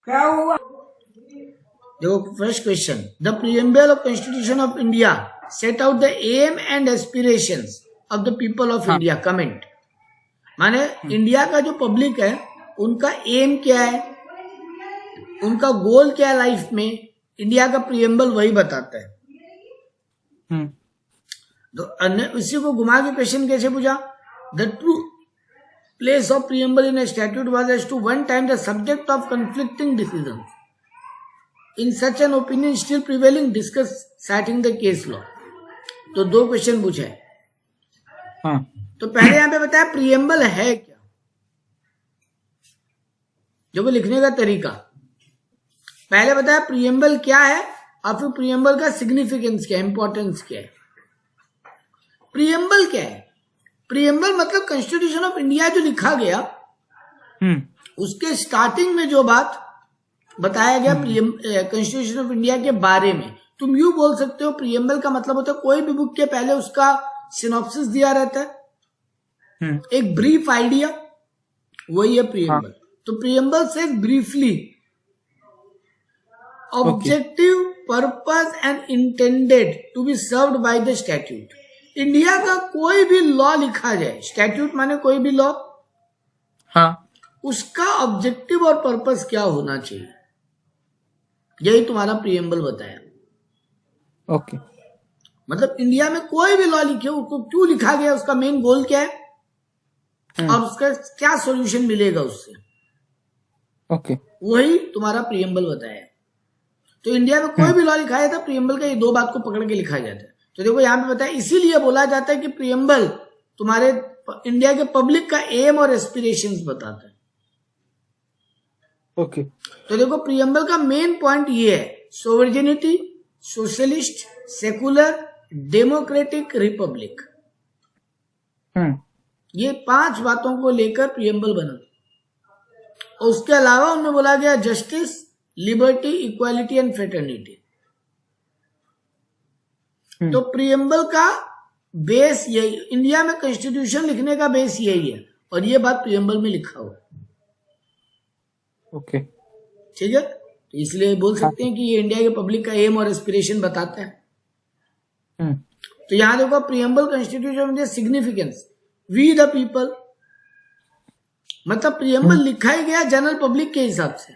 क्या हुआ? देखो, first question, the preamble of constitution of India set out the aim and aspirations of the people of India. Comment माने India का जो public है उनका एम क्या है, उनका गोल क्या है लाइफ में, इंडिया का प्रीएम्बल वही बताता है। तो इसी को घुमा के क्वेश्चन कैसे पूछा, the true place of preamble in a statute was as to one time the subject of conflicting decisions. In such an opinion still prevailing, discuss citing the case law. तो दो क्वेश्चन पूछे हैं। तो पहले यहां पे बताया प्रीएम्बल है क्या, देखो लिखने का तरीका। पहले बताया प्रीएम्बल क्या है और फिर प्रीएम्बल का सिग्निफिकेंस क्या है, इंपॉर्टेंस क्या है। प्रीएम्बल क्या है? प्रीएम्बल मतलब कॉन्स्टिट्यूशन ऑफ इंडिया जो लिखा गया उसके स्टार्टिंग में जो बात बताया गया कॉन्स्टिट्यूशन ऑफ इंडिया के बारे में। तुम यूं बोल सकते हो प्रीएम्बल का मतलब होता है कोई भी बुक के पहले उसका सिनॉप्सिस दिया रहता है, एक ब्रीफ आइडिया, वही है प्रीएम्बल। तो प्रीएम्बल से briefly objective, purpose and intended to be served by the statute. India का कोई भी लॉ लिखा जाए, स्टैट्यूट माने कोई भी लॉ, उसका ऑब्जेक्टिव और पर्पस क्या होना चाहिए, यही तुम्हारा प्रीएम्बल बताया। ओके मतलब इंडिया में कोई भी लॉ लिखे उसको क्यों लिखा गया, उसका मेन गोल क्या है और उसका क्या सॉल्यूशन मिलेगा उससे, ओके वही तुम्हारा प्रीएम्बल बताया। तो इंडिया में कोई भी लॉ लिखा जाता है प्रीएम्बल का ये दो बात को पकड़ के लिखा जाता है। तो देखो यहां पे बताया, इसीलिए बोला जाता है कि प्रीएम्बल तुम्हारे इंडिया के पब्लिक का एम और एस्पिरेशंस बताता है। ओके तो देखो प्रीएम्बल का मेन पॉइंट ये है, sovereignty, socialist, secular, democratic, Republic, ये 5 बातों को लेकर प्रीएम्बल बना। और उसके अलावा उनमें बोला गया justice, liberty, equality and fraternity. तो प्रीएम्बल का बेस यही, इंडिया में कॉन्स्टिट्यूशन लिखने का बेस यही है और ये बात प्रीएम्बल में लिखा हुआ है। ओके ठीक है, तो इसलिए बोल सकते हैं कि ये इंडिया के पब्लिक का एम और एस्पिरेशन बताता है। तो यहां देखो प्रीएम्बल कॉन्स्टिट्यूशन में सिग्निफिकेंस, वी द पीपल, मतलब प्रीएम्बल लिखा ही गया जनरल पब्लिक के हिसाब से।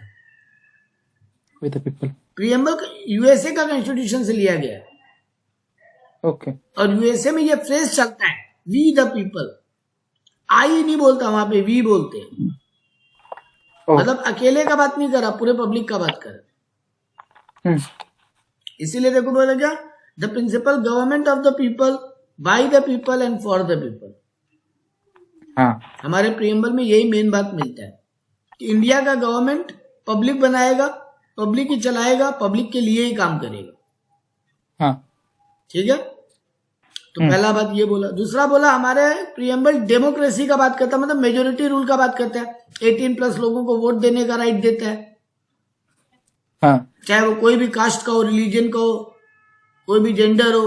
We the people preamble USA का कॉन्स्टिट्यूशन से लिया गया है। ओके और यूएसए में ये फ्रेज चलता है, वी द पीपल, आई नहीं बोलता वहां पे, वी बोलते हैं। मतलब अकेले का बात नहीं करा, पूरे पब्लिक का बात करा। इसीलिए देखो बोला क्या, the principle government of the people, by the people and for the people. हमारे प्रीएम्बल में यही मेन बात मिलता है कि इंडिया का गवर्नमेंट पब्लिक बनाएगा, पब्लिक ही चलाएगा, पब्लिक के लिए ही काम करेगा। ठीक है, तो पहला बात ये बोला। दूसरा बोला हमारे प्रीएम्बल डेमोक्रेसी का बात करता है, मतलब मेजोरिटी रूल का बात करता है। 18+ लोगों को वोट देने का राइट देता है, चाहे वो कोई भी कास्ट का हो, रिलीजन का हो, कोई भी जेंडर हो,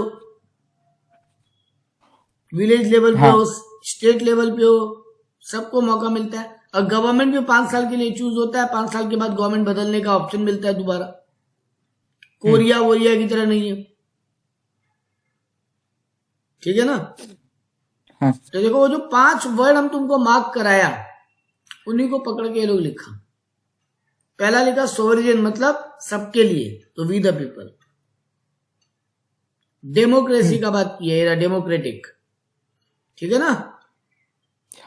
विलेज लेवल पे हो, स्टेट लेवल पे हो, सबको मौका मिलता है। और गवर्नमेंट भी 5 साल के लिए चूज होता है, 5 साल के बाद गवर्नमेंट बदलने का ऑप्शन मिलता है दोबारा। कोरिया वोरिया की तरह नहीं है। ठीक है ना। तो देखो वो जो 5 वर्ड हम तुमको मार्क कराया, उन्हीं को पकड़ के ये लोग लिखा। पहला लिखा सोवरेन, मतलब सबके लिए, तो वी द पीपल। डेमोक्रेसी का बात किया, डेमोक्रेटिक। ठीक है ना।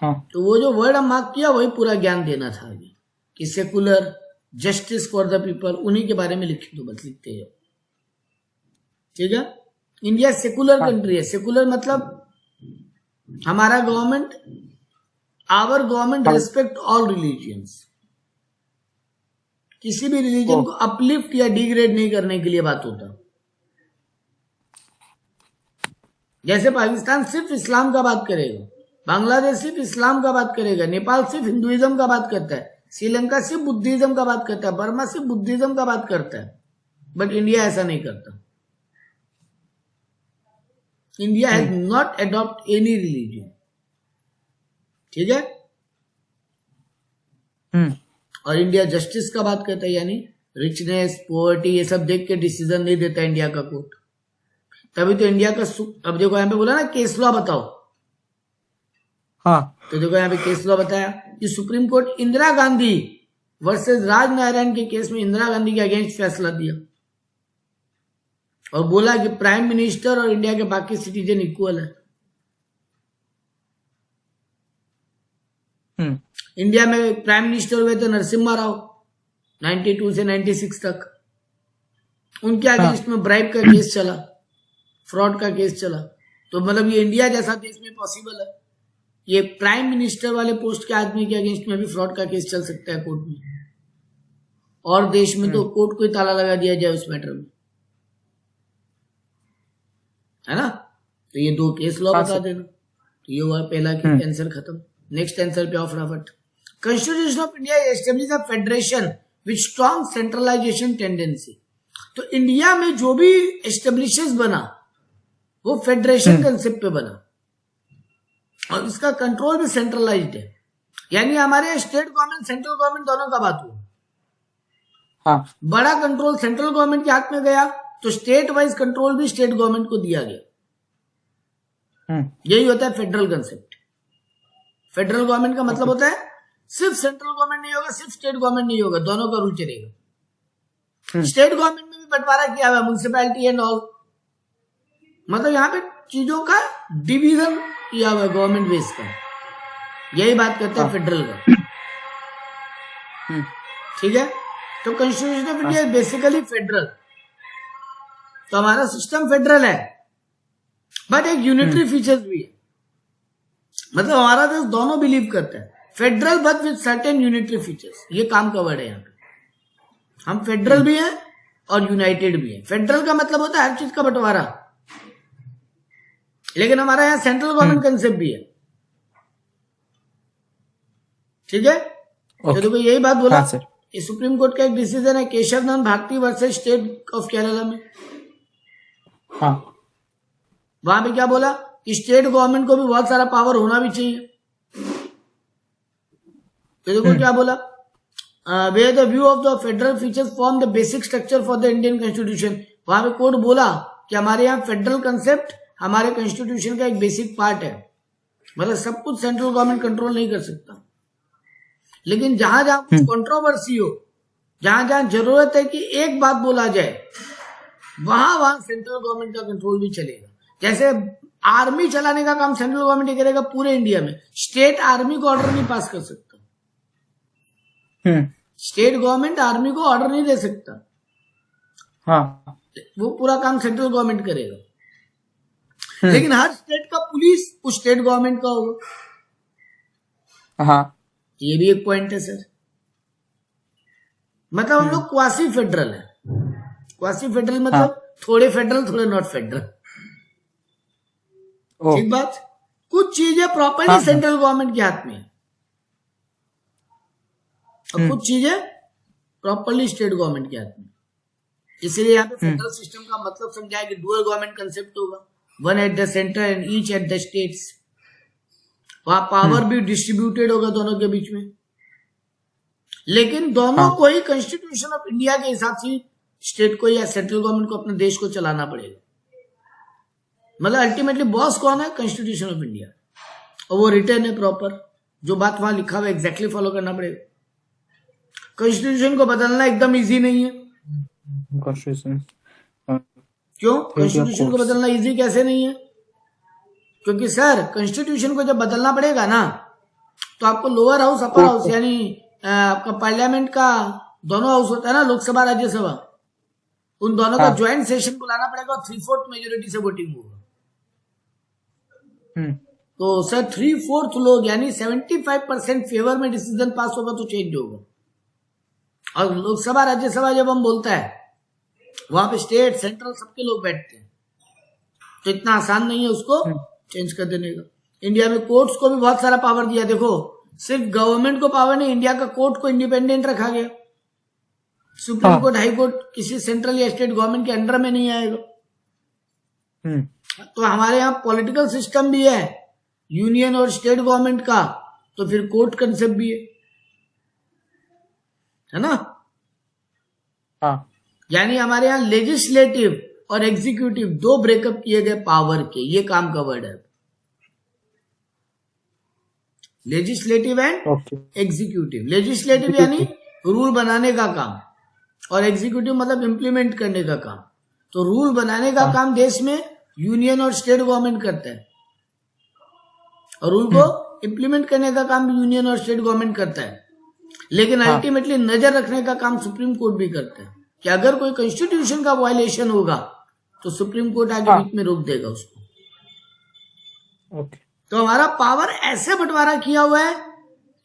तो वो जो वर्ड हम मार्क किया वही पूरा ज्ञान देना था आगे, कि secular, justice for the people, उन्हीं के बारे में लिखे तो बस लिखते जाओ। ठीक है। इंडिया सेकुलर कंट्री है। सेकुलर मतलब हमारा government, our government respect all religions. किसी भी रिलीजन को अपलिफ्ट या डिग्रेड नहीं करने के लिए बात होता। जैसे पाकिस्तान सिर्फ इस्लाम का बात करेगा, बांग्लादेश सिर्फ इस्लाम का बात करेगा, नेपाल सिर्फ हिंदुइज्म का बात करता है, श्रीलंका सिर्फ बुद्धिज्म का बात करता है, बर्मा सिर्फ बुद्धिज्म का बात करता है। बट इंडिया ऐसा नहीं करता। India has not adopt any religion. ठीक है। और इंडिया जस्टिस का बात करता है, यानी रिचनेस, पॉवर्टी, ये सब देख के डिसीजन नहीं देता इंडिया का कोर्ट। तभी तो इंडिया का अब देखो यहाँ पे बोला ना केस लॉ बताओ, हाँ तो देखो यहाँ पे केस लॉ बताया कि supreme court Indira Gandhi versus Rajnarayan के केस में इंदिरा गांधी के अगेंस्ट फैसला दिया और बोला कि प्राइम मिनिस्टर और इंडिया के बाकी सिटीजन इक्वल है। इंडिया में प्राइम मिनिस्टर हुए थे नरसिम्हा राव 92 से 96 तक, उनके अगेंस्ट में ब्राइब का केस चला, फ्रॉड का केस चला। तो मतलब ये इंडिया जैसा देश में पॉसिबल है, ये प्राइम मिनिस्टर वाले पोस्ट के आदमी के अगेंस्ट में भी फ्रॉड का केस चल सकता है कोर्ट में, और देश में तो कोर्ट को ही ताला लगा दिया जाए उस मैटर में, है ना। तो ये दो केस लॉ बता देना। तो ये हुआ पहला आंसर खत्म। नेक्स्ट आंसर पे ऑफ फटाफट। Constitution of India establish a federation with strong centralization tendency. तो इंडिया में जो भी एस्टेब्लिशेस बना वो फेडरेशन कंसेप्ट पे बना और इसका कंट्रोल भी सेंट्रलाइज्ड है, यानी हमारे स्टेट गवर्नमेंट सेंट्रल गवर्नमेंट दोनों का बात हुआ। हाँ बड़ा कंट्रोल सेंट्रल गवर्नमेंट के हाथ में गया तो स्टेट वाइज कंट्रोल भी स्टेट गवर्नमेंट को दिया गया। यही होता है फेडरल कंसेप्ट। फेडरल गवर्नमेंट का मतलब होता है सिर्फ सेंट्रल गवर्नमेंट नहीं होगा, सिर्फ स्टेट गवर्नमेंट नहीं होगा, दोनों का रूल चलेगा। स्टेट गवर्नमेंट में भी बंटवारा किया हुआ, म्युनिसिपैलिटी एंड ऑल, मतलब यहाँ पे चीजों का डिवीजन किया हुआ है गवर्नमेंट बेस का। यही बात करते हैं फेडरल का, ठीक है। तो constitution of India basically federal, तो हमारा सिस्टम फेडरल है बट एक यूनिटरी फीचर्स भी है। मतलब हमारा देश दोनों बिलीव करता है federal but with certain unitary features. ये काम का वर्ड है यहाँ पे। हम फेडरल भी हैं और यूनाइटेड भी हैं। फेडरल का मतलब होता है हर चीज का बंटवारा, लेकिन हमारा यहाँ सेंट्रल गवर्नमेंट कंसेप्ट भी है, ठीक है। तो देखो यही बात बोला। हाँ सर। ये सुप्रीम कोर्ट का एक डिसीजन है Keshav Nandan Bharati versus state of Kerala में। हाँ वहां पे क्या बोला कि स्टेट गवर्नमेंट को भी बहुत सारा पावर होना भी चाहिए। तो देखो क्या बोला, where the view of the federal features form the basic structure for the Indian constitution. वहां पे कोर्ट बोला कि हमारे यहाँ फेडरल कंसेप्ट हमारे कॉन्स्टिट्यूशन का एक बेसिक पार्ट है। मतलब सब कुछ सेंट्रल गवर्नमेंट कंट्रोल नहीं कर सकता, लेकिन जहां जहां कुछ कंट्रोवर्सी हो, जहां जहां जरूरत है कि एक बात बोला जाए, वहां वहां सेंट्रल गवर्नमेंट का कंट्रोल भी चलेगा। जैसे आर्मी चलाने का काम सेंट्रल गवर्नमेंट ही करेगा पूरे इंडिया में, स्टेट आर्मी को ऑर्डर नहीं पास कर सकता। स्टेट गवर्नमेंट आर्मी को ऑर्डर नहीं दे सकता, हाँ वो पूरा काम सेंट्रल गवर्नमेंट करेगा। लेकिन हर स्टेट का पुलिस उस स्टेट गवर्नमेंट का होगा। हाँ ये भी एक पॉइंट है सर। मतलब हम लोग क्वासी फेडरल है। क्वासी फेडरल मतलब थोड़े फेडरल थोड़े नॉट फेडरल, ठीक बात। कुछ चीजें प्रॉपर्ली सेंट्रल गवर्नमेंट के हाथ में है और कुछ चीजें प्रॉपर्ली स्टेट गवर्नमेंट के हाथ में। इसीलिए यहाँ पे फेडरल सिस्टम का मतलब समझाया कि डुअल गवर्नमेंट कंसेप्ट होगा, one at the centre and each at the states. वहां पावर भी डिस्ट्रीब्यूटेड होगा दोनों के बीच में, लेकिन दोनों को ही कॉन्स्टिट्यूशन ऑफ इंडिया के हिसाब से स्टेट को या सेंट्रल गवर्नमेंट को अपने देश को चलाना पड़ेगा। मतलब अल्टीमेटली बॉस कौन है? कॉन्स्टिट्यूशन ऑफ इंडिया, और वो रिटर्न है प्रॉपर, जो बात वहां लिखा हुआ है एग्जैक्टली फॉलो करना पड़ेगा। कॉन्स्टिट्यूशन को बदलना एकदम इजी नहीं है। कॉन्स्टिट्यूशन क्यों? कॉन्स्टिट्यूशन को बदलना इजी कैसे नहीं है? क्योंकि सर कॉन्स्टिट्यूशन को जब बदलना पड़ेगा ना, तो आपको लोअर हाउस अपर हाउस यानी आपका पार्लियामेंट का दोनों हाउस होता है ना, लोकसभा राज्यसभा, उन दोनों का ज्वाइंट सेशन बुलाना पड़ेगा और 3/4 मेजोरिटी से वोटिंग होगा। तो सर 3/4 लोग यानी 75% फेवर में डिसीजन पास होगा तो चेंज होगा। और लोकसभा राज्यसभा जब हम बोलता है वहां पे स्टेट सेंट्रल सबके लोग बैठते हैं, तो इतना आसान नहीं है उसको चेंज कर देने का। इंडिया में कोर्ट्स को भी बहुत सारा पावर दिया। देखो सिर्फ गवर्नमेंट को पावर नहीं, इंडिया का कोर्ट को इंडिपेंडेंट रखा गया। सुप्रीम कोर्ट हाई कोर्ट किसी सेंट्रल या स्टेट गवर्नमेंट के अंडर में नहीं आएगा। तो हमारे यहाँ पॉलिटिकल सिस्टम भी है यूनियन और स्टेट गवर्नमेंट का, तो फिर कोर्ट कंसेप्ट भी है। है ना। हाँ यानी हमारे यहाँ लेजिस्लेटिव और एग्जीक्यूटिव दो ब्रेकअप किए गए पावर के, ये काम का वर्ड है। Legislative and okay executive. Legislative यानी रूल बनाने का काम, और एग्जीक्यूटिव मतलब इम्प्लीमेंट करने का काम। तो रूल बनाने का काम देश में यूनियन और स्टेट गवर्नमेंट करता है, और रूल को इम्प्लीमेंट करने का काम भी यूनियन और स्टेट गवर्नमेंट करता है। लेकिन अल्टीमेटली नजर रखने का काम सुप्रीम कोर्ट भी करता है कि अगर कोई कॉन्स्टिट्यूशन का वायलेशन होगा तो सुप्रीम कोर्ट आगे बीच में रोक देगा उसको। ओके तो हमारा पावर ऐसे बंटवारा किया हुआ है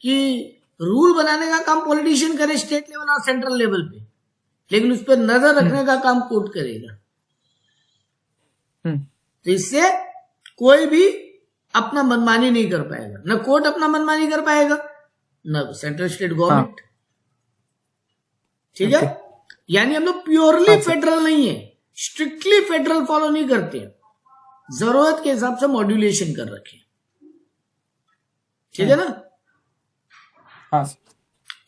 कि रूल बनाने का काम पॉलिटिशियन करे स्टेट लेवल और सेंट्रल लेवल पे, लेकिन उस पर नजर रखने का काम कोर्ट करेगा। तो इससे कोई भी अपना मनमानी नहीं कर पाएगा, न कोर्ट अपना मनमानी कर पाएगा, न सेंट्रल स्टेट गवर्नमेंट। ठीक है, यानी हम लोग प्योरली फेडरल नहीं है, स्ट्रिक्टली फेडरल फॉलो नहीं करते, जरूरत के हिसाब से मॉड्यूलेशन कर रखे। ठीक है ना। हाँ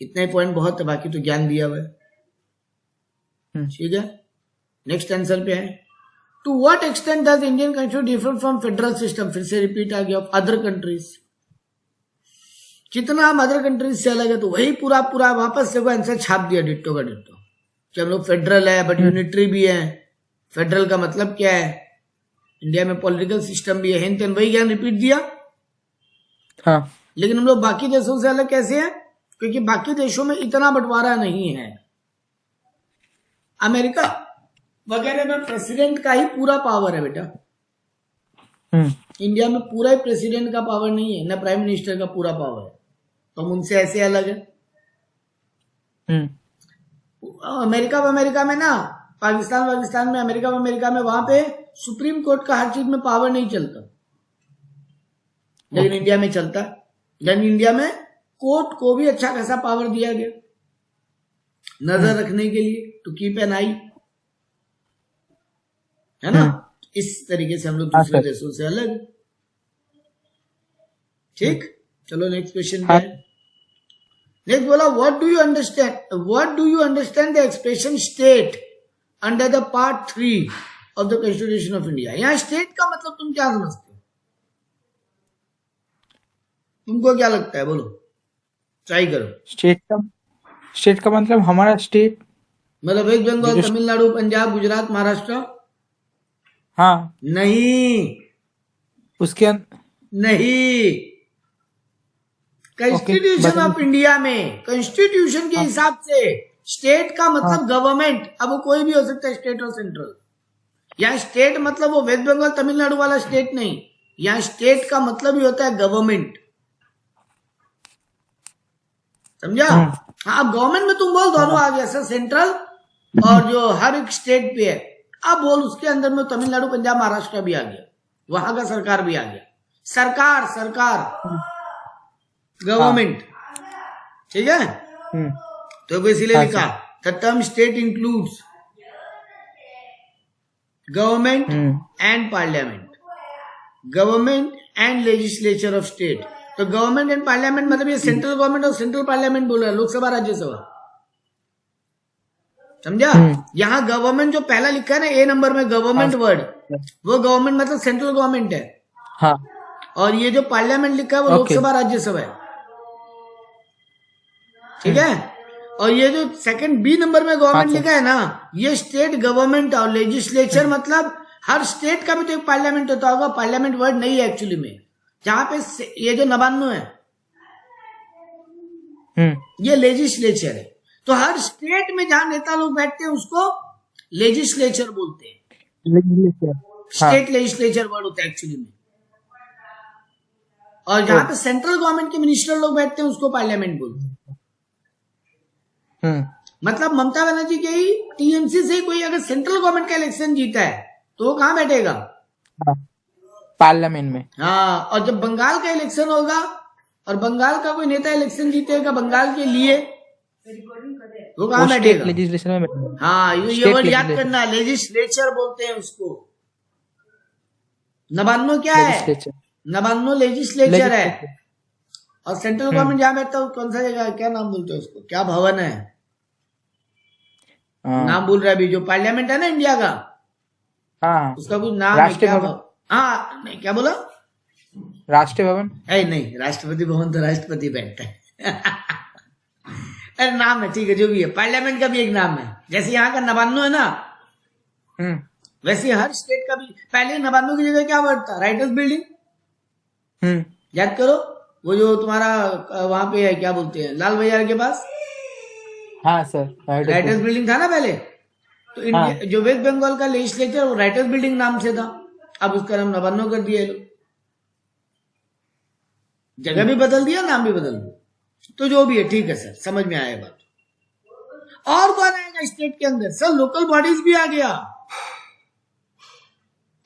इतने पॉइंट बहुत है, बाकी तो ज्ञान दिया हुआ है। ठीक है, नेक्स्ट आंसर पे है, to what extent does Indian constitution differ from federal system. फिर से रिपीट आ गया, ऑफ अदर कंट्रीज। कितना हम अदर कंट्रीज से अलग है, तो वही पूरा पूरा वापस से आंसर छाप दिया डिट्टो का डिट्टो कि हम लोग फेडरल है बट यूनिटरी भी है। फेडरल का मतलब क्या है, इंडिया में पॉलिटिकल सिस्टम भी है, हेन तेन वही ज्ञान रिपीट दिया। हाँ लेकिन हम लोग बाकी देशों से अलग कैसे हैं, क्योंकि बाकी देशों में इतना बंटवारा नहीं है। अमेरिका वगैरह में प्रेसिडेंट का ही पूरा पावर है बेटा। इंडिया में पूरा ही प्रेसिडेंट का पावर नहीं है, न प्राइम मिनिस्टर का पूरा पावर है, तो हम उनसे ऐसे अलग है। अमेरिका में ना, पाकिस्तान में, अमेरिका में वहां पे सुप्रीम कोर्ट का हर चीज में पावर नहीं चलता, लेकिन इंडिया में चलता है। यानी इंडिया में कोर्ट को भी अच्छा खासा पावर दिया गया नजर रखने के लिए, टू कीप एन आई, है ना। इस तरीके से हम लोग दूसरे देशों से अलग। ठीक, चलो नेक्स्ट क्वेश्चन पे। नेक्स्ट बोला, what do you understand the expression state under the part 3 of the constitution of India. यहाँ स्टेट का मतलब तुम क्या समझते हो, तुमको क्या लगता है, बोलो, ट्राई करो। स्टेट का मतलब हमारा स्टेट मतलब वेस्ट बंगाल, तमिलनाडु, पंजाब, गुजरात, महाराष्ट्र। हाँ नहीं, उसके नहीं, कॉन्स्टिट्यूशन ऑफ इंडिया में कॉन्स्टिट्यूशन के हिसाब से स्टेट का मतलब गवर्नमेंट। अब वो कोई भी हो सकता है, स्टेट और सेंट्रल। यहाँ स्टेट मतलब वो वेस्ट बंगाल तमिलनाडु वाला स्टेट नहीं, यहाँ स्टेट का मतलब ही होता है गवर्नमेंट। समझा। हाँ, अब गवर्नमेंट में तुम बोल दोनों आ गया सर, सेंट्रल और जो हर एक स्टेट पे है। अब बोल उसके अंदर में तमिलनाडु, पंजाब, महाराष्ट्र भी आ गया, वहां का सरकार भी आ गया। सरकार गवर्नमेंट। ठीक है, तो इसीलिए लिखा the term state includes government and parliament, government and legislature of state. तो गवर्नमेंट एंड पार्लियामेंट मतलब ये सेंट्रल गवर्नमेंट और सेंट्रल पार्लियामेंट बोल रहा है, लोकसभा राज्यसभा। समझा। यहाँ गवर्नमेंट जो पहला लिखा है ना ए नंबर में, गवर्नमेंट वर्ड, वो गवर्नमेंट मतलब सेंट्रल गवर्नमेंट है। हाँ। और ये जो पार्लियामेंट लिखा है वो लोकसभा राज्यसभा है। ठीक है, और ये जो सेकंड बी नंबर में गवर्नमेंट लिखा है ना, ये स्टेट गवर्नमेंट। और लेजिस्लेचर मतलब हर स्टेट का भी तो एक पार्लियामेंट होता होगा। पार्लियामेंट वर्ड नहीं है एक्चुअली में, जहां पे ये जो 99 है ये लेजिस्लेचर है। तो हर स्टेट में जहां नेता लोग बैठते हैं उसको लेजिस्लेचर बोलते हैं। स्टेट लेजिस्लेचर वर्ड होता है एक्चुअली में। और जहां पे सेंट्रल गवर्नमेंट के मिनिस्टर लोग बैठते हैं उसको पार्लियामेंट बोलते हैं। मतलब ममता बनर्जी के ही टीएमसी से कोई अगर सेंट्रल गवर्नमेंट का इलेक्शन जीता है तो वो कहां बैठेगा, पार्लियामेंट में। हाँ, और जब बंगाल का इलेक्शन होगा और बंगाल का कोई नेता इलेक्शन जीतेगा बंगाल के लिए, वो कहां बैठेगा, लेजिस्लेशन में। हाँ, ये वर्ड याद करना, लेजिस्लेचर बोलते हैं उसको। 99 क्या है, 99 लेजिस्लेचर है। और सेंट्रल गवर्नमेंट जहां बैठता है कौन सा जगह, क्या नाम बोलते हैं उसको, क्या भवन है, नाम बोल रहा है अभी, जो पार्लियामेंट है ना इंडिया का, हाँ उसका कुछ नाम है राष्ट्रीय क्या? भवन। हाँ नहीं, क्या बोला? राष्ट्रीय भवन। नहीं, राष्ट्रपति भवन तो राष्ट्रपति बैठता है। अरे नाम है, ठीक है, जो भी है, पार्लियामेंट का भी एक नाम है। जैसे यहाँ का नवान्नो है ना, हम्म वैसे हर स्टेट का भी। पहले नवान्नो की जगह क्या वर्ड था? Writers building. हम्म याद करो, वो जो तुम्हारा वहां पे है, क्या बोलते हैं, लाल बाजार के पास हाँ सर, राइटर्स बिल्डिंग था ना पहले। तो इंडिया जो वेस्ट बंगाल का लेजिस्लेचर, वो राइटर्स बिल्डिंग नाम से था, अब उसका नाम नवान्नो कर दिया ये लोग। जगह भी बदल दिया, नाम भी बदल दिया। तो जो भी है, ठीक है सर, समझ में आया बात। और कौन आएगा स्टेट के अंदर? सर लोकल बॉडीज भी आ गया,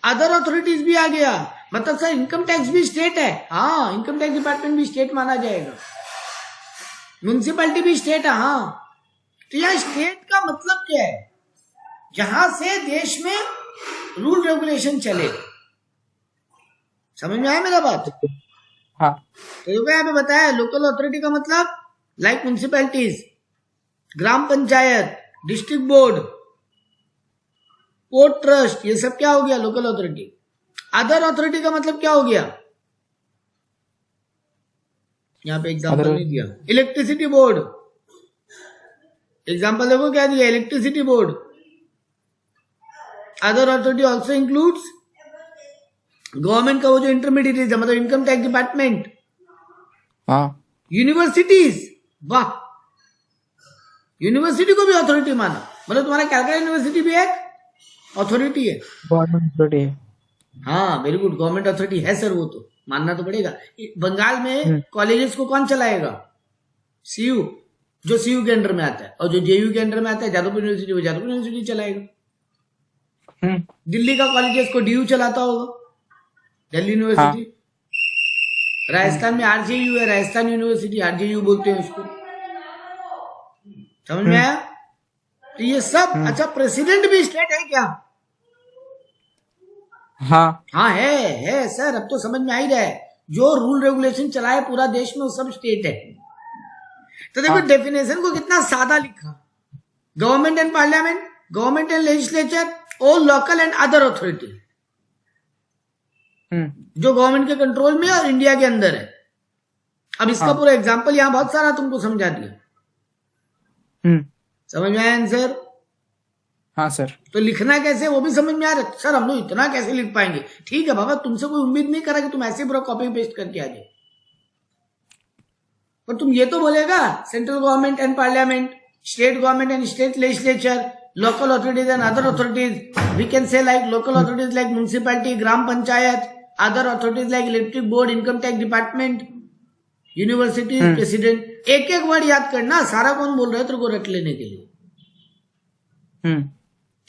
अदर अथॉरिटीज भी आ गया। मतलब सर इनकम टैक्स भी स्टेट है। हाँ, इनकम टैक्स डिपार्टमेंट भी स्टेट माना जाएगा। म्युनिसिपैलिटी भी स्टेट है। हाँ, तो यह स्टेट का मतलब क्या है? जहां से देश में रूल रेगुलेशन चले। समझ में आया मेरा बात? हाँ तो यहाँ पे बताया, लोकल अथॉरिटी का मतलब like municipalities, gram panchayat, district board, port trust, ये सब क्या हो गया? Local authority. अदर अथॉरिटी का मतलब क्या हो गया? यहाँ पे एग्जांपल नहीं दिया। इलेक्ट्रिसिटी बोर्ड, एग्जांपल देखो क्या दिया, electricity board. Other authority also includes government का वो जो इंटरमीडिएट है, मतलब इनकम टैक्स डिपार्टमेंट, हाँ यूनिवर्सिटीज। वाह, यूनिवर्सिटी को भी अथॉरिटी माना। मतलब तुम्हारा कैलकाटा यूनिवर्सिटी भी एक अथॉरिटी है। गवर्नमेंट अथॉरिटी है। हाँ, वेरी गुड, गवर्नमेंट अथॉरिटी है सर, वो तो मानना तो पड़ेगा। बंगाल में कॉलेजेस को कौन चलाएगा? सीयू, जो सीयू के अंडर में आता है। और जो जेयू के अंडर में आता है, जादवपुर यूनिवर्सिटी, वो जादवपुर यूनिवर्सिटी चलाएगा। दिल्ली का कॉलेजेस को डीयू चलाता होगा, दिल्ली यूनिवर्सिटी। राजस्थान में आरजेयू है, राजस्थान यूनिवर्सिटी, आरजेयू बोलते हैं उसको। समझ में आया? तो ये सब। अच्छा, प्रेसिडेंट भी स्टेट है क्या? हाँ हाँ है सर, अब तो समझ में आ ही रहा है। जो रूल रेगुलेशन चलाए पूरा देश में, वो सब स्टेट है। तो देखो डेफिनेशन को कितना सादा लिखा। Government and parliament, government and legislature, और लोकल एंड अदर अथॉरिटी, जो गवर्नमेंट के कंट्रोल में और इंडिया के अंदर है। अब इसका पूरा एग्जांपल यहां बहुत सारा तुमको समझा दिया। समझ में आया आंसर? हाँ सर। तो लिखना कैसे वो भी समझ में आ रहा है। सर हम लोग इतना कैसे लिख पाएंगे? ठीक है बाबा, तुमसे कोई उम्मीद नहीं करा कि तुम ऐसे पूरा कॉपी पेस्ट करके आ जाए, पर तुम ये तो बोलेगा central government and parliament, state government and state legislature, local authorities and other authorities. We can say like local authorities like municipality, ग्राम panchayat, other authorities like electric board, income tax department, university, president. एक एक word याद करना, सारा कौन बोल रहा है तेरे को रट लेने के लिए।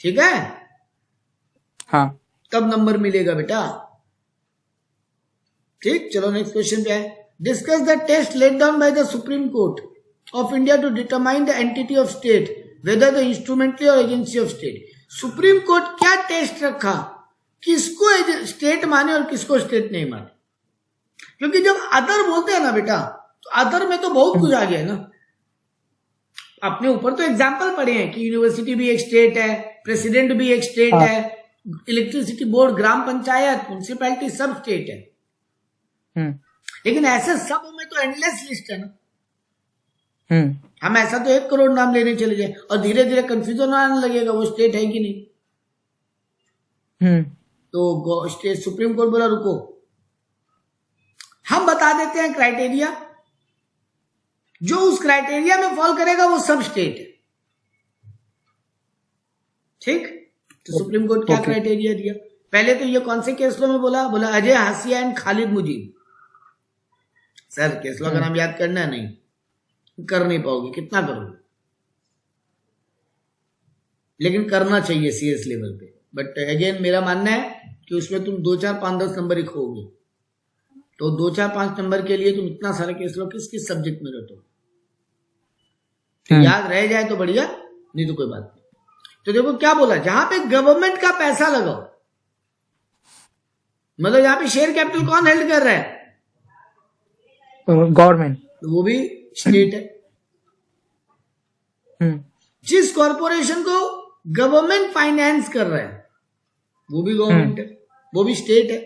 ठीक है? हाँ तब नंबर मिलेगा बेटा। ठीक, चलो नेक्स्ट क्वेश्चन पे है। Discuss the test laid down by the supreme court of India to determine the entity of state whether the instrumentally or agency of state. Supreme court क्या टेस्ट रखा, किसको स्टेट माने और किसको स्टेट नहीं माने? क्योंकि जब अदर बोलते हैं ना बेटा, तो अदर में तो बहुत कुछ आ गया है ना। अपने ऊपर तो एग्जाम्पल पढ़े हैं कि यूनिवर्सिटी भी एक स्टेट है, प्रेसिडेंट भी एक स्टेट है, इलेक्ट्रिसिटी बोर्ड, ग्राम पंचायत, म्युनिसिपैलिटी सब स्टेट है। लेकिन ऐसे सब में तो एंडलेस लिस्ट है ना। हम ऐसा तो 1 करोड़ नाम लेने चले जाए और धीरे धीरे कंफ्यूजन आने लगेगा वो स्टेट है कि नहीं। तो स्टेट सुप्रीम कोर्ट बोला रुको, हम बता देते हैं क्राइटेरिया, जो उस क्राइटेरिया में फॉल करेगा वो सब स्टेट है। ठीक, तो सुप्रीम कोर्ट क्या क्राइटेरिया दिया? पहले तो ये कौन से केसलों में बोला अजय हासिया एंड खालिद मुजीब। सर केसलों का नाम याद करना है? नहीं कर नहीं पाओगे, कितना करोगे? लेकिन करना चाहिए सीएस लेवल पे। बट अगेन मेरा मानना है कि उसमें तुम 2, 4, 5, 10 नंबर ही खोगे। तो 2, 4, 5 नंबर के लिए तुम इतना सारा केस लो, किस किस सब्जेक्ट में रटो? याद रह जाए तो बढ़िया, नहीं तो कोई बात नहीं। तो देखो क्या बोला, जहां पे गवर्नमेंट का पैसा लगाओ, मतलब यहाँ पे शेयर कैपिटल कौन हेल्ड कर रहा है? गवर्नमेंट। तो वो भी स्टेट है। जिस कॉरपोरेशन को गवर्नमेंट फाइनेंस कर रहा है वो भी गवर्नमेंट है, वो भी स्टेट है।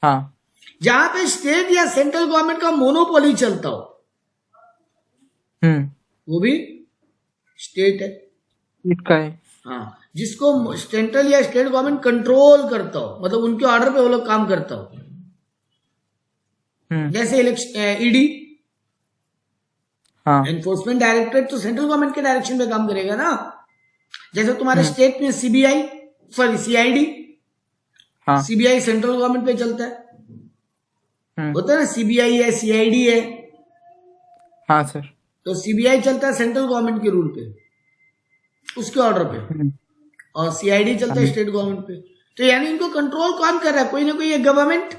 हाँ। जहां पे स्टेट या सेंट्रल गवर्नमेंट का मोनोपोली चलता हो वो भी स्टेट है। सीट का है। हाँ, जिसको सेंट्रल या स्टेट गवर्नमेंट कंट्रोल करता हो, मतलब उनके ऑर्डर पे वो लोग काम करता हो, जैसे ईडी, हाँ। एनफोर्समेंट डायरेक्टरेट तो सेंट्रल गवर्नमेंट के डायरेक्शन पे काम करेगा ना। जैसे तुम्हारे स्टेट में सीबीआई, सॉरी सीआईडी, हाँ। सीबीआई सेंट्रल गवर्नमेंट पे चलता है, होता है ना, सीबीआई है, सीआईडी है। हाँ सर। तो सीबीआई चलता है सेंट्रल गवर्नमेंट के रूल पे, उसके ऑर्डर पे, और सीआईडी चलता है स्टेट गवर्नमेंट पे। तो यानी इनको कंट्रोल कौन कर रहा है? कोई ना कोई गवर्नमेंट।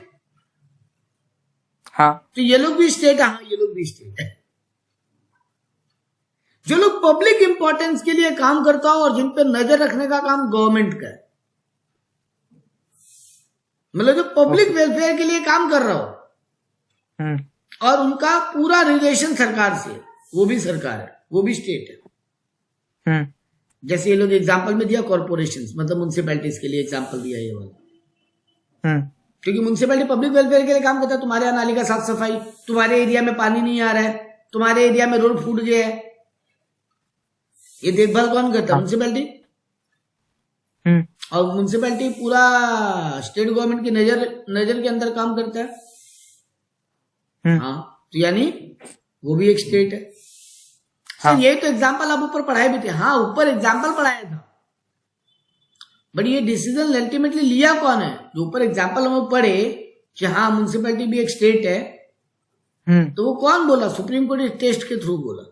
हाँ। तो ये लोग भी स्टेट है। हाँ, ये लोग भी स्टेट है। जो लोग पब्लिक इंपॉर्टेंस के लिए काम करता हो और जिन पे नजर रखने का काम गवर्नमेंट का है, मतलब जो पब्लिक वेलफेयर के लिए काम कर रहा हो और उनका पूरा रिलेशन सरकार से, वो भी सरकार है, वो भी स्टेट है। जैसे ये लोग एग्जांपल में दिया कॉर्पोरेशंस, मतलब म्युनिसिपैलिटीज के लिए एग्जांपल दिया ये वाला, क्योंकि म्युनिसिपैलिटी पब्लिक वेलफेयर के लिए काम करता है। तुम्हारे यहाँ नाली का साफ सफाई, तुम्हारे एरिया में पानी नहीं आ रहा है, तुम्हारे एरिया में रोड फूट गया है, ये देखभाल कौन करता है? म्युनिसिपैलिटी। और म्युनिसिपैलिटी पूरा स्टेट गवर्नमेंट की नजर के अंदर काम करता है। हाँ, तो यानी वो भी एक स्टेट है। हाँ। ये तो एग्जाम्पल आप ऊपर पढ़ाए भी थे। हाँ, ऊपर एग्जाम्पल पढ़ाया था, बट ये डिसीजन अल्टीमेटली लिया कौन है? जो ऊपर एग्जाम्पल हम पढ़े कि हाँ म्युनिसिपैलिटी भी एक स्टेट है, तो वो कौन बोला? सुप्रीम कोर्ट टेस्ट के थ्रू बोला।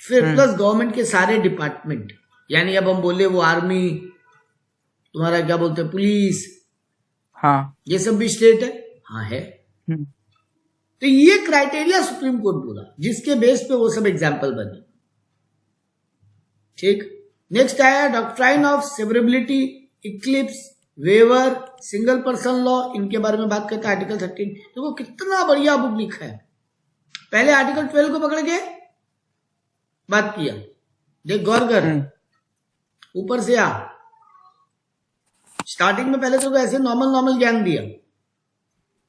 फिर प्लस गवर्नमेंट के सारे डिपार्टमेंट, यानी अब हम बोले वो आर्मी, तुम्हारा क्या बोलते हैं, पुलिस, हाँ, ये सब भी स्टेट है। हाँ है। तो ये क्राइटेरिया सुप्रीम कोर्ट बोला, जिसके बेस पे वो सब एग्जाम्पल बने। ठीक। नेक्स्ट आया doctrine of severability, eclipse, waiver, single person law. इनके बारे में बात करता है आर्टिकल 13। देखो कितना बढ़िया बुक लिखा है। पहले आर्टिकल 12 को पकड़ के बात किया, देख गौर कर, ऊपर से आ। स्टार्टिंग में पहले तो ऐसे नॉर्मल ज्ञान दिया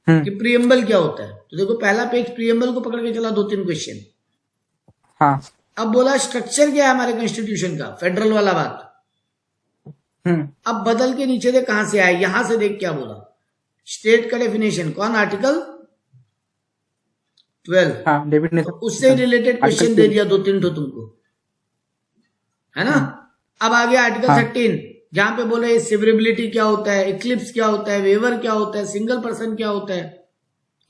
कि प्रीएम्बल क्या होता है। तो देखो पहला पेज प्रीएम्बल को पकड़ के चला, 2-3 क्वेश्चन। हाँ। अब बोला स्ट्रक्चर क्या है हमारे कॉन्स्टिट्यूशन का, फेडरल वाला बात। अब बदल के नीचे देख कहां से आया, यहां से देख क्या बोला, स्टेट का डेफिनेशन कौन, आर्टिकल 12। हाँ, तो उससे रिलेटेड क्वेश्चन दे दिया 2-3 तो तुमको, है ना। अब आ गया आर्टिकल 13, जहां पे बोले सेवरेबिलिटी क्या होता है, इक्लिप्स क्या होता है, वेवर क्या होता है, सिंगल पर्सन क्या होता है,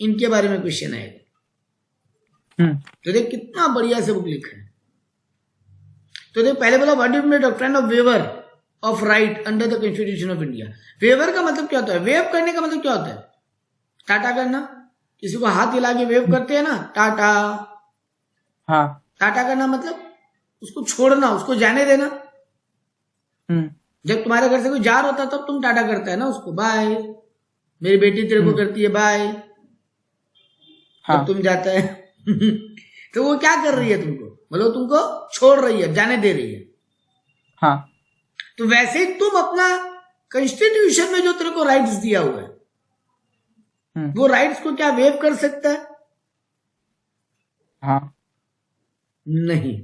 इनके बारे में क्वेश्चन आएगा। तो देख कितना बढ़िया से बुक लिखा है। तो देख पहले बोला what do you mean doctrine of waiver of right under the constitution of India. Waiver का मतलब क्या होता है? वेव करने का मतलब क्या होता है? टाटा करना। किसी को हाथ हिला के वेव करते हैं ना, टाटा। हाँ। टाटा करना मतलब उसको छोड़ना, उसको जाने देना। जब तुम्हारे घर से कोई जा रहा होता तब तुम टाटा करता है ना उसको, बाय। मेरी बेटी तेरे को करती है बाय, हाँ। तब तुम जाता है तो वो क्या कर रही है तुमको, मतलब तुमको छोड़ रही है, जाने दे रही है। हाँ। तो वैसे ही तुम अपना कॉन्स्टिट्यूशन में जो तेरे को राइट्स दिया हुआ है, वो राइट्स को क्या वेव कर सकता है? हाँ। नहीं।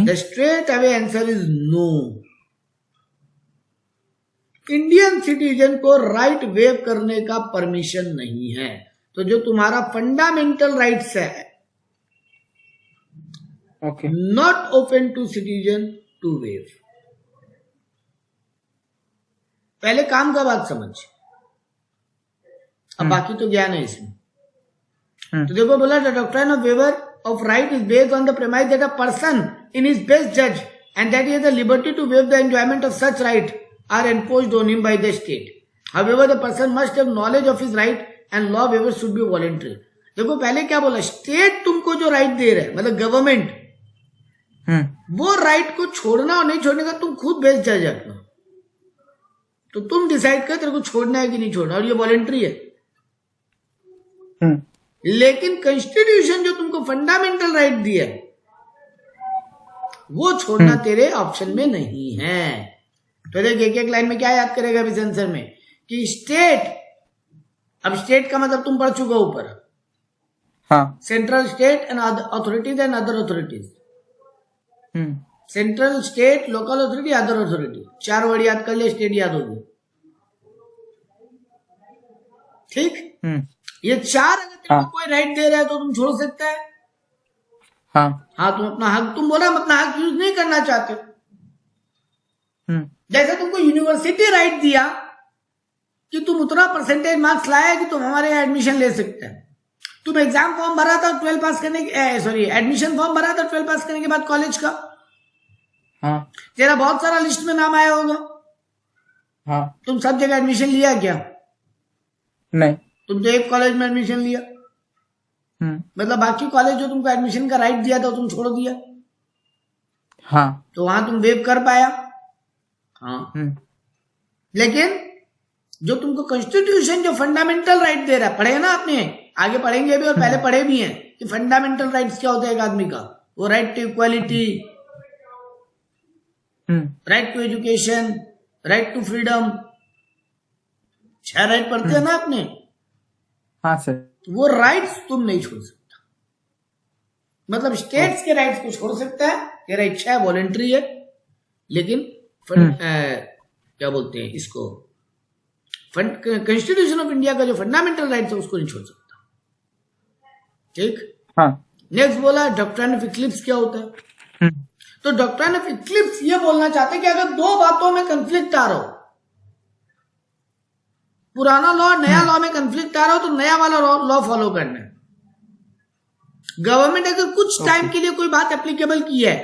The straight away answer is no. Indian citizen को राइट वेव करने का परमिशन नहीं है। तो जो तुम्हारा फंडामेंटल राइट्स है, okay, not open to citizen to waive. पहले काम का बात समझ, अब बाकी तो ज्ञान है इसमें। तो देखो बोला the doctrine of waiver of right is based on the premise that a person in his best जज and that he has the liberty to waive the enjoyment of such right are enforced on him by the state. However, the person must have knowledge of his right and law waiver should be voluntary. देखो पहले क्या बोला, state तुमको जो right they रहा है, मतलब government, वो राइट को छोड़ना और नहीं छोड़ने का तुम खुद बेस्ट जज है अपना। तो तुम डिसाइड कर तेरे को छोड़ना है कि नहीं छोड़ना, और ये वॉलेंट्री है। लेकिन कॉन्स्टिट्यूशन जो तुमको फंडामेंटल राइट दिया है, वो छोड़ना तेरे ऑप्शन में नहीं है। तो देख एक एक लाइन में क्या याद करेगा अभी आंसर में कि स्टेट, अब स्टेट का मतलब तुम पढ़ चुके हो ऊपर, हाँ। Central state and authorities and other authorities, central state local authority other authority, 4 word याद कर ले, स्टेट याद होगी। ठीक, ये 4 अगर तेरे को कोई राइट दे रहा है तो तुम छोड़ सकता है। हाँ, तुम अपना हक, तुम बोला हम अपना हक यूज नहीं करना चाहते। जैसे तुमको यूनिवर्सिटी राइट दिया कि तुम उतना परसेंटेज मार्क्स लाया कि तुम हमारे यहाँ एडमिशन ले सकते हैं। तुम एग्जाम फॉर्म भरा था 12 पास करने के, सॉरी एडमिशन फॉर्म भरा था 12 पास करने के बाद कॉलेज का। हाँ, तेरा बहुत सारा लिस्ट में नाम आया होगा। हाँ, तुम सब जगह एडमिशन लिया क्या? नहीं, तुम तो एक कॉलेज में एडमिशन लिया। मतलब बाकी कॉलेज जो तुमको एडमिशन का राइट दिया था तुम छोड़ दिया। हाँ, तो वहां तुम वेव कर पाया। हाँ, लेकिन जो तुमको कॉन्स्टिट्यूशन जो फंडामेंटल राइट दे रहा है, पढ़े ना आपने, आगे पढ़ेंगे भी और पहले पढ़े भी हैं कि फंडामेंटल राइट्स क्या होता है एक आदमी का। वो right to equality, right to education, right to freedom, 6 right पढ़ते हैं ना आपने। हाँ सर। वो राइट्स तुम नहीं छोड़ सकता। मतलब स्टेट्स के राइट्स को छोड़ सकता है, तेरा इच्छा है, वॉलेंट्री है, लेकिन क्या बोलते हैं इसको, कॉन्स्टिट्यूशन ऑफ इंडिया का जो फंडामेंटल राइट्स है उसको नहीं छोड़ सकता। ठीक। हाँ, नेक्स्ट बोला डॉक्ट्राइन ऑफ इक्लिप्स क्या होता है। तो डॉक्ट्राइन ऑफ इक्लिप्स ये बोलना चाहते हैं कि अगर 2 बातों में कंफ्लिक्ट आ रहा हो, पुराना लॉ नया लॉ में कंफ्लिक्ट आ रहा हो, तो नया वाला लॉ फॉलो करना है। गवर्नमेंट अगर कुछ टाइम के लिए कोई बात एप्लीकेबल की है,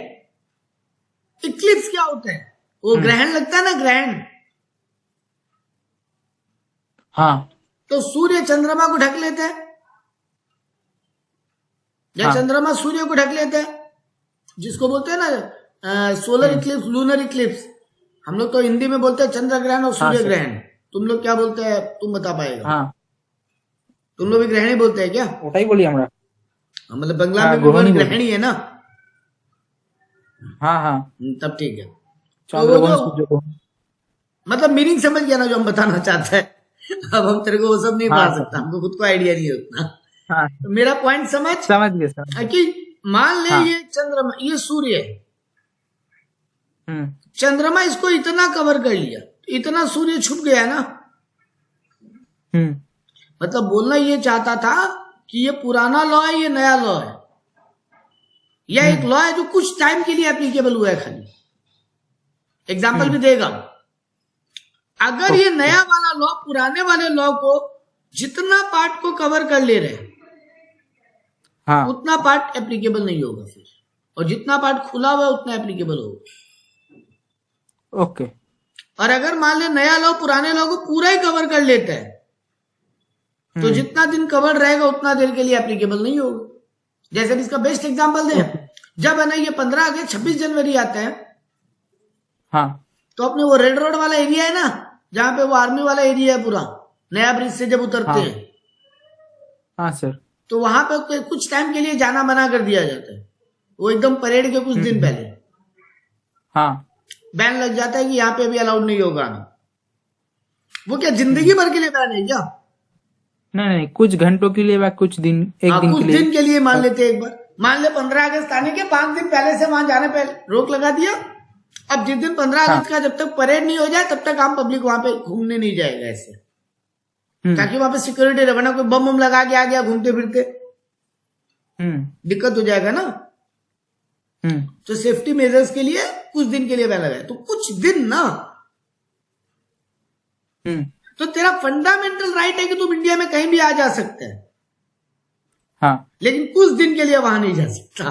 इक्लिप्स क्या होता है? वो ग्रहण लगता है ना, ग्रहण। हाँ, तो सूर्य चंद्रमा को ढक लेते हैं, या चंद्रमा सूर्य को ढक लेते हैं, जिसको बोलते हैं ना सोलर इक्लिप्स, लूनर इक्लिप्स। हम लोग तो हिंदी में बोलते हैं चंद्र ग्रहण और सूर्य ग्रहण। तुम लोग क्या बोलते हैं, तुम बता पाएगा? हाँ, तुम लोग भी ग्रहण ही बोलते हैं क्या? ওটাই বলি আমরা। मतलब बंगला में भी ग्रहण ही है ना। हाँ हाँ, तब ठीक है। तो मतलब मीनिंग समझ गया ना जो हम बताना चाहते हैं। अब हम तेरे को वो सब नहीं पढ़ा सकता, हमको खुद को आइडिया नहीं है उतना। हाँ, तो मेरा पॉइंट समझ गया कि मान ले ये चंद्रमा, ये सूर्य है, चंद्रमा इसको इतना कवर कर लिया, इतना सूर्य छुप गया ना। मतलब बोलना ये चाहता था कि ये पुराना लॉ है, ये नया लॉ है, या एक लॉ है जो कुछ टाइम के लिए एप्लीकेबल हुआ है खाली। एग्जाम्पल भी देगा। अगर ये नया वाला लॉ पुराने वाले लॉ को जितना पार्ट को कवर कर ले रहे, हाँ, उतना पार्ट एप्लीकेबल नहीं होगा फिर, और जितना पार्ट खुला हुआ है उतना एप्लीकेबल होगा। ओके। और अगर मान ले नया लॉ पुराने लॉ को पूरा ही कवर कर लेता है, तो जितना दिन कवर रहेगा उतना देर के लिए एप्लीकेबल नहीं होगा। जैसे इसका बेस्ट एग्जांपल दे, जब है ना ये 15 अगस्त 26 जनवरी आता है, हाँ, तो अपने वो रेड रोड वाला एरिया है ना, जहां पे वो आर्मी वाला एरिया है पूरा, नया ब्रिज से जब उतरते हैं, हाँ सर, तो वहां पे कुछ टाइम के लिए जाना मना कर दिया जाता है। वो एकदम परेड के कुछ दिन पहले, हाँ, बैन लग जाता है कि यहाँ पे भी अलाउड नहीं होगा आना। वो क्या जिंदगी भर के लिए बैन है क्या? नहीं, कुछ घंटों के लिए या कुछ दिन, एक दिन कुछ के लिए, दिन के लिए मान लेते एक बार। मान ले 15 अगस्त आने के 5 दिन पहले से वहां जाने पे रोक लगा दिया। अब जिस दिन 15 अगस्त का जब तक परेड नहीं हो जाए तब तक आम पब्लिक वहां पे घूमने नहीं जाएगा ऐसे, ताकि वहां पे सिक्योरिटी रहे, वरना कोई बम बम लगा के आ गया घूमते फिरते, दिक्कत हो जाएगा ना। तो सेफ्टी मेजर्स के लिए कुछ दिन के लिए बैन लगाया, तो कुछ दिन ना। तो तेरा फंडामेंटल राइट है कि तुम इंडिया में कहीं भी आ जा सकते हैं, हाँ, लेकिन कुछ दिन के लिए वहां नहीं जा सकता।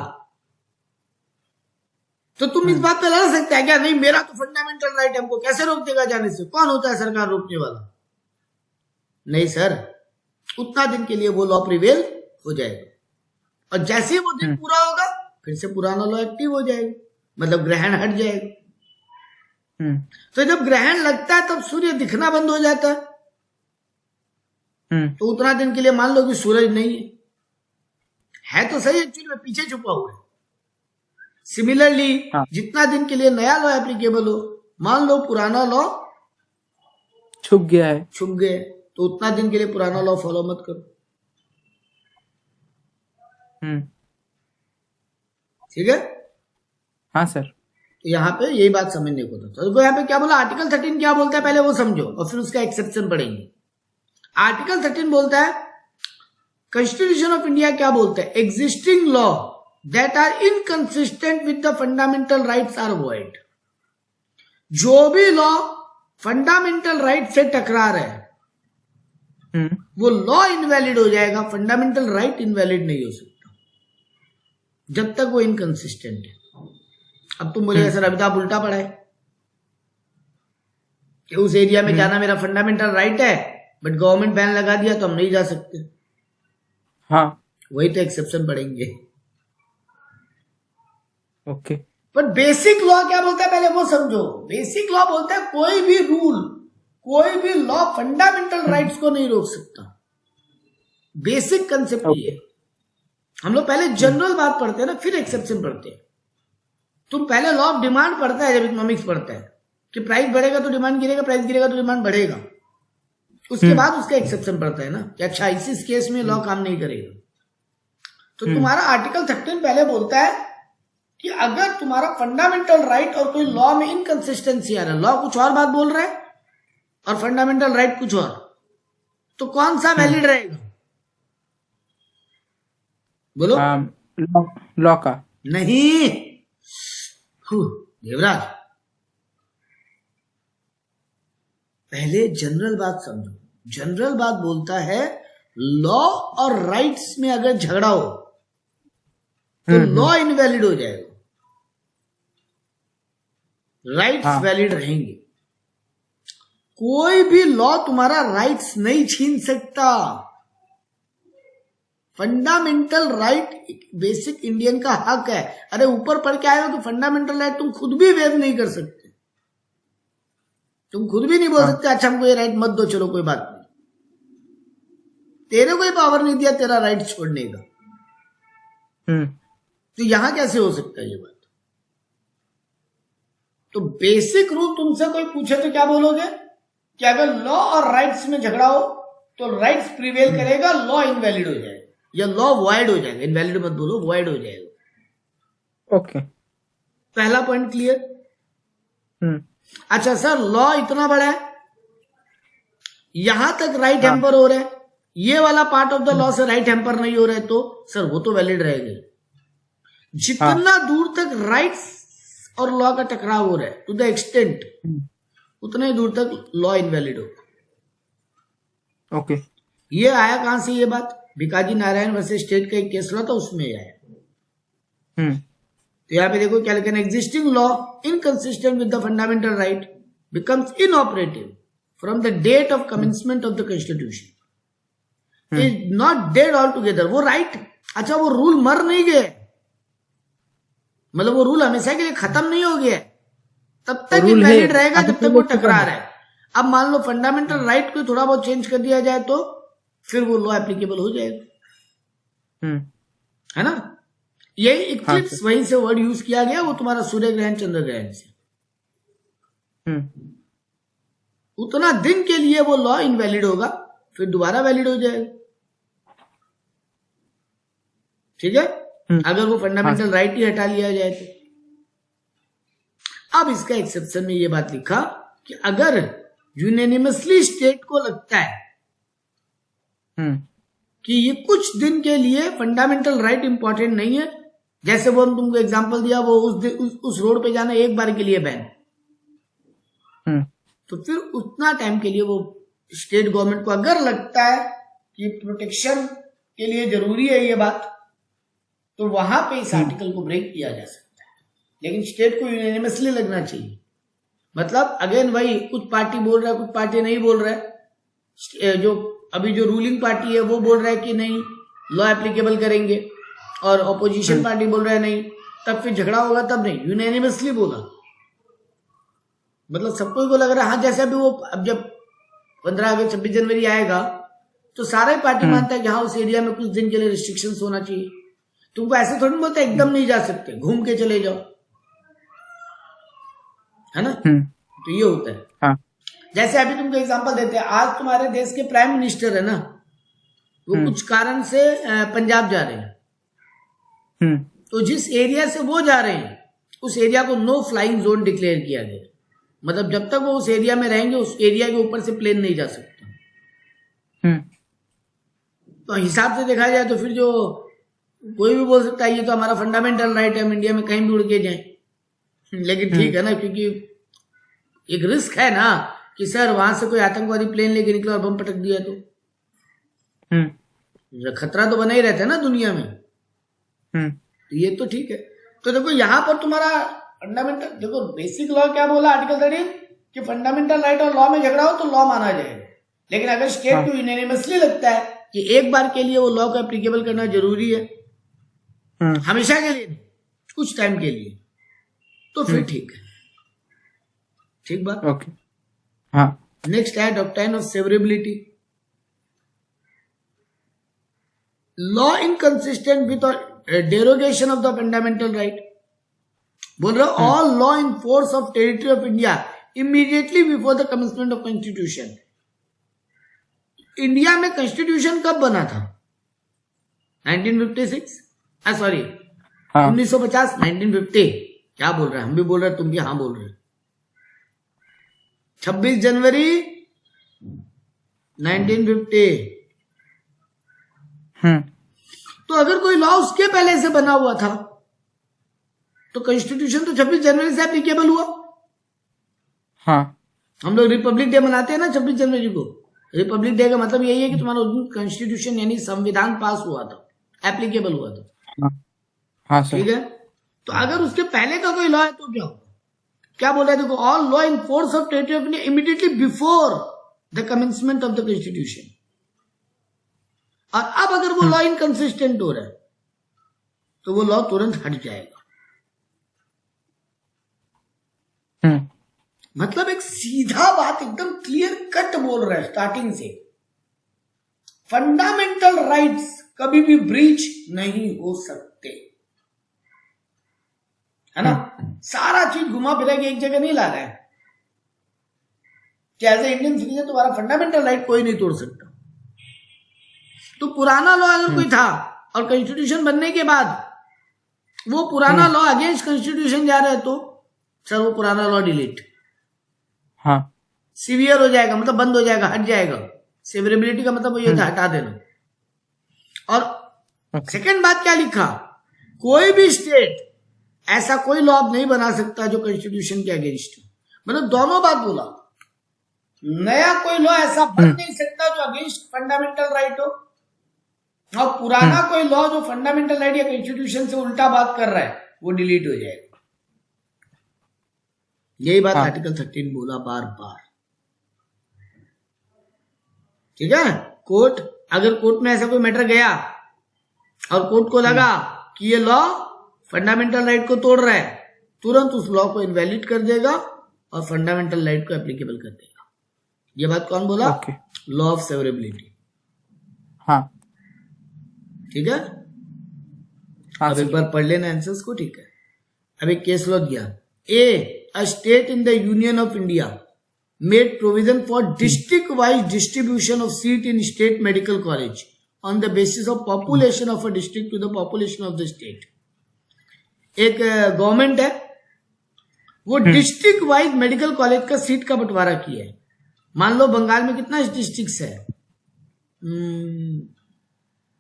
तो तुम इस बात पे लड़ सकते हैं क्या? नहीं, मेरा तो फंडामेंटल राइट है, हमको कैसे रोक देगा जाने से? कौन होता है सरकार रोकने वाला? नहीं सर, उतना दिन के लिए वो लॉ प्रिवेल हो जाएगा, और जैसे ही वो दिन पूरा होगा फिर से पुराना लॉ एक्टिव हो जाएगा, मतलब ग्रहण हट जाएगा। तो जब ग्रहण लगता है तब सूर्य दिखना बंद हो जाता है, तो उतना दिन के लिए मान लो कि सूरज नहीं है तो सही, एक्चुअली में पीछे छुपा हुआ है। सिमिलरली हाँ। जितना दिन के लिए नया लॉ एप्लीकेबल हो, मान लो पुराना लॉ छुप गया है। छुप गए तो उतना दिन के लिए पुराना लॉ फॉलो मत करो। ठीक है, हाँ सर। तो यहाँ पे यही बात समझने को था। तो यहाँ पे क्या बोला, आर्टिकल 13 क्या बोलता है पहले वो समझो और फिर उसका एक्सेप्शन पढ़ेंगे। आर्टिकल 13 बोलता है, कॉन्स्टिट्यूशन ऑफ इंडिया क्या बोलता है, existing law that are inconsistent with the fundamental rights are void. जो भी लॉ फंडामेंटल राइट से टकरा रहा है वो लॉ इनवैलिड हो जाएगा, फंडामेंटल राइट इनवैलिड नहीं हो सकता जब तक वो इनकंसिस्टेंट है। अब तुम बोलेगा सर अमिताभ उल्टा पड़ा है कि उस एरिया में जाना मेरा फंडामेंटल राइट है बट गवर्नमेंट बैन लगा दिया तो हम नहीं जा सकते। हाँ। वही तो एक्सेप्शन पड़ेंगे। ओके। पर बेसिक लॉ क्या बोलता है पहले वो समझो। बेसिक लॉ बोलता है कोई भी रूल, कोई भी लॉ फंडामेंटल राइट्स को नहीं रोक सकता। बेसिक कंसेप्ट ये है। हम लोग पहले जनरल बात पढ़ते हैं ना, फिर एक्सेप्शन पढ़ते हैं। तुम पहले लॉ ऑफ डिमांड पढ़ता है जब इकोनॉमिक्स पढ़ता है कि प्राइस बढ़ेगा तो डिमांड गिरेगा, प्राइस गिरेगा तो डिमांड बढ़ेगा। उसके बाद उसका एक्सेप्शन पढ़ता है ना कि अच्छा इस केस में लॉ काम नहीं करेगा। तो तुम्हारा आर्टिकल 13 पहले बोलता है कि अगर तुम्हारा फंडामेंटल राइट और कोई लॉ में इनकंसिस्टेंसी आ रहा है, लॉ कुछ और बात बोल रहा है और फंडामेंटल राइट कुछ और, तो कौन सा वैलिड रहेगा बोलो? लॉ का नहीं। देवराज पहले जनरल बात समझो। जनरल बात बोलता है लॉ और राइट्स में अगर झगड़ा हो तो लॉ इनवैलिड हो जाएगा, राइट्स वैलिड रहेंगे। कोई भी लॉ तुम्हारा राइट्स नहीं छीन सकता। फंडामेंटल राइट बेसिक इंडियन का हक है। अरे ऊपर पढ़ के आए हो तो फंडामेंटल राइट तुम खुद भी वेव नहीं कर सकते। तुम खुद भी नहीं बोल सकते अच्छा हमको ये राइट मत दो, चलो कोई बात नहीं। तेरे कोई पावर नहीं दिया तेरा राइट छोड़ने का। तो यहां कैसे हो सकता है ये बात? तो बेसिक रूल तुमसे कोई पूछे तो क्या बोलोगे कि अगर लॉ और राइट्स में झगड़ा हो तो राइट्स प्रिवेल करेगा, लॉ इनवैलिड हो जाएगा या लॉ वॉइड हो जाएगा। इनवैलिड मत बोलो, वॉइड हो जाएगा। ओके। पहला पॉइंट क्लियर। अच्छा सर लॉ इतना बड़ा है, यहां तक राइट हैम्पर हो रहा है, ये वाला पार्ट ऑफ द लॉ से राइट हैम्पर नहीं हो रहा है, तो सर वो तो वैलिड रहेगा। जितना दूर तक राइट्स और लॉ का टकराव हो रहा है टू द एक्सटेंट, उतना ही दूर तक लॉ इनवैलिड होगा। ओके। ये आया कहां से? ये बात भिकाजी नारायण वर्सेस स्टेट का एक केस हुआ था, उसमें आया। तो यहाँ पे देखो क्या लिखा है, existing law inconsistent with the fundamental right becomes inoperative from the date of commencement of the constitution, is not dead all together. वो राइट, अच्छा वो रूल मर नहीं गए, मतलब वो रूल हमेशा के लिए खत्म नहीं हो गया, तब तक इनवैलिड रहेगा जब तक वो टकरा रहा है। अब मान लो फंडामेंटल राइट को थोड़ा बहुत चेंज कर दिया जाए तो फिर वो लॉ एप्लीकेबल हो जाएगा, है ना। यही इक्लिप्स वहीं से वर्ड यूज किया गया, वो तुम्हारा सूर्य ग्रहण चंद्र ग्रहण से। उतना दिन के लिए वो लॉ इनवैलिड होगा, फिर दोबारा वैलिड हो जाएगा। ठीक है, अगर वो फंडामेंटल राइट ही हटा लिया जाए तो। अब इसका एक्सेप्शन में ये बात लिखा कि अगर यूनेनिमसली स्टेट को लगता है कि ये कुछ दिन के लिए फंडामेंटल राइट इंपॉर्टेंट नहीं है, जैसे वो हम तुमको एग्जांपल दिया, वो उस रोड पे जाना एक बार के लिए बैन, तो फिर उतना टाइम के लिए वो स्टेट गवर्नमेंट को अगर लगता है कि प्रोटेक्शन के लिए जरूरी है ये बात, तो वहां पे इस आर्टिकल को ब्रेक किया जा सकता है। लेकिन स्टेट को यूनानिमसली लगना चाहिए। मतलब अगेन वही, कुछ पार्टी बोल रहा है, कुछ पार्टी नहीं बोल रहा है। जो अभी जो रूलिंग पार्टी है वो बोल रहा है कि नहीं लॉ एप्लीकेबल करेंगे, और ऑपोजिशन पार्टी बोल रहा है नहीं, तब फिर झगड़ा होगा। तब नहीं, यूनानिमसली बोला, मतलब सबको को लग रहा है हाँ। जैसे अभी वो अब जब 15 अगस्त 26 जनवरी आएगा तो सारे पार्टी मानता है कि हाँ उस एरिया में कुछ दिन के लिए रिस्ट्रिक्शंस होना चाहिए। तुमको ऐसे थोड़ी बोलते एकदम नहीं जा सकते, घूम के चले जाओ, है ना। तो ये होता है। हाँ जैसे अभी तुमको एग्जांपल देते हैं, आज तुम्हारे देश के प्राइम मिनिस्टर है ना, वो कुछ कारण से पंजाब जा रहे हैं, तो जिस एरिया से वो जा रहे हैं उस एरिया को नो फ्लाइंग जोन डिक्लेयर किया गया। मतलब जब तक वो उस एरिया में रहेंगे उस एरिया के ऊपर से प्लेन नहीं जा सकता। तो हिसाब से देखा जाए तो फिर जो कोई भी बोल सकता है ये तो हमारा फंडामेंटल राइट है, हम इंडिया में कहीं भी उड़ के जाएं, लेकिन ठीक है ना, क्योंकि एक रिस्क है ना कि सर वहां से कोई आतंकवादी प्लेन लेके निकला और बम पटक दिया तो खतरा तो बना ही रहता है ना दुनिया में। तो ये तो ठीक है। तो देखो यहाँ पर तुम्हारा फंडामेंटल, देखो बेसिक लॉ क्या बोला आर्टिकल 13 कि फंडामेंटल राइट और लॉ में झगड़ा हो तो लॉ माना जाएगा, लेकिन अगर स्टेट को यूनानिमसली लगता है कि एक बार के लिए वो लॉ को एप्लीकेबल करना जरूरी है, हमेशा के लिए नहीं, कुछ टाइम के लिए, तो फिर ठीक है। ठीक बात। ओके। हाँ नेक्स्ट है doctrine of severability. Law inconsistent with derogation of the fundamental right. बोल रहा हूं all law in force of territory of India immediately before the commencement of constitution. India में कॉन्स्टिट्यूशन कब बना था? 1956, सॉरी 1950, 1950। क्या बोल रहे हैं, हम भी बोल रहे हैं, तुम भी हाँ बोल रहे हो। 26 जनवरी 1950। तो अगर कोई लॉ उसके पहले से बना हुआ था तो कॉन्स्टिट्यूशन तो 26 जनवरी से एप्लीकेबल हुआ। हाँ हम लोग रिपब्लिक डे मनाते हैं ना 26 जनवरी को। रिपब्लिक डे का मतलब यही है कि तुम्हारा कॉन्स्टिट्यूशन यानी संविधान पास हुआ था, एप्लीकेबल हुआ था। हाँ सर। ठीक है। तो अगर उसके पहले का कोई लॉ है तो क्या होगा? क्या बोला है देखो, all law in force of territory of India immediately before the commencement of the constitution. और अब अगर वो लॉ इनकंसिस्टेंट हो रहा है तो वो लॉ तुरंत हट जाएगा। मतलब एक सीधा बात एकदम क्लियर कट बोल रहा है स्टार्टिंग से, फंडामेंटल राइट्स कभी भी ब्रीच नहीं हो सकते, है ना। सारा चीज घुमा फिरा के एक जगह नहीं ला रहा है कि एज ए इंडियन सिटीजन तुम्हारा फंडामेंटल राइट कोई नहीं तोड़ सकता। तो पुराना लॉ अगर कोई था और कॉन्स्टिट्यूशन बनने के बाद वो पुराना लॉ अगेंस्ट कॉन्स्टिट्यूशन जा रहा है तो सर वो पुराना लॉ डिलीट। हाँ सीवियर हो जाएगा, मतलब बंद हो जाएगा, हट जाएगा। सेवरेबिलिटी का मतलब वही होता है हटा देना। और सेकंड बात क्या लिखा, कोई भी स्टेट ऐसा कोई लॉ नहीं बना सकता जो कॉन्स्टिट्यूशन के अगेंस्ट हो। मतलब दोनों बात बोला, नया कोई लॉ ऐसा बन नहीं सकता जो अगेंस्ट फंडामेंटल राइट हो, और पुराना कोई लॉ जो फंडामेंटल राइट या कॉन्स्टिट्यूशन से उल्टा बात कर रहा है वो डिलीट हो जाएगा। यही बात आर्टिकल 13 बोला बार बार। ठीक है। कोर्ट, अगर कोर्ट में ऐसा कोई मैटर गया और कोर्ट को लगा कि ये लॉ फंडामेंटल राइट को तोड़ रहा है, तुरंत उस लॉ को इनवैलिड कर देगा और फंडामेंटल राइट को एप्लीकेबल कर देगा। ये बात कौन बोला? Law of severability. हाँ ठीक है। हाँ अब एक बार पढ़ लेना आंसर्स को। ठीक है। अब एक केस लॉ दिया, a state in the Union of India made provision for district wise distribution of seat in state medical college on the basis of population of a district to the population of the state। एक government है वो district wise medical college का seat का बंटवारा किया है। मान लो बंगाल में कितना डिस्ट्रिक्ट है,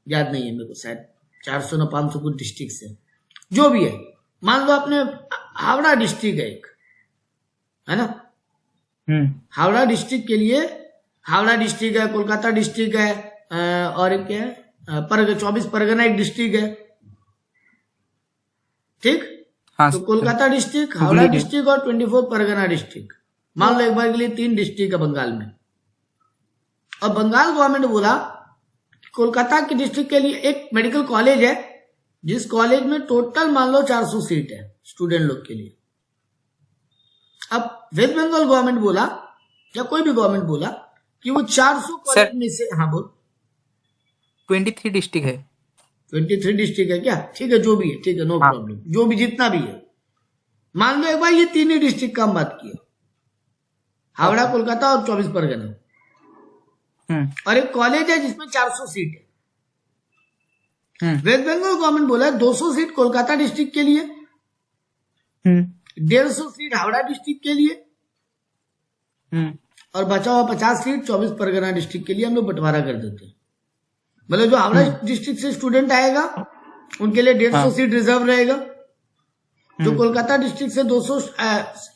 याद नहीं है मेरे को, शायद 400 ना 500 कुछ डिस्ट्रिक्ट है, जो भी है। मान लो अपने हावड़ा डिस्ट्रिक्ट है एक, है ना। हावड़ा डिस्ट्रिक्ट के लिए हावड़ा डिस्ट्रिक्ट है, कोलकाता डिस्ट्रिक्ट है, और एक क्या है 24 परगना एक डिस्ट्रिक्ट है। ठीक। हाँ, तो कोलकाता डिस्ट्रिक्ट, हावड़ा डिस्ट्रिक्ट और 24 परगना डिस्ट्रिक्ट, मान लो एक बार के लिए 3 डिस्ट्रिक्ट है बंगाल में। और बंगाल गवर्नमेंट बोला कोलकाता की डिस्ट्रिक्ट के लिए एक मेडिकल कॉलेज है जिस कॉलेज में टोटल मान लो 400 सीट है स्टूडेंट लोग के लिए। अब वेस्ट बंगाल गवर्नमेंट बोला या कोई भी गवर्नमेंट बोला कि वो 400 कॉलेज में से, हाँ बोल, 23 डिस्ट्रिक्ट है। 23 डिस्ट्रिक्ट है क्या? ठीक है, जो भी है, ठीक है, नो प्रॉब्लम, जो भी जितना भी है। मान लो एक बार ये 3 ही डिस्ट्रिक्ट का हम बात किया, हावड़ा, कोलकाता और 24 परगना, और एक कॉलेज है जिसमें 400 सीट है। वेस्ट बंगाल गवर्नमेंट बोला है 200 सीट कोलकाता डिस्ट्रिक्ट के लिए, 150 सीट हावड़ा डिस्ट्रिक्ट के लिए, और बचा हुआ 50 सीट 24 परगना डिस्ट्रिक्ट के लिए हम लोग बंटवारा कर देते हैं। मतलब जो हावड़ा डिस्ट्रिक्ट से स्टूडेंट आएगा उनके लिए 150 सीट रिजर्व रहेगा, जो कोलकाता डिस्ट्रिक्ट से 200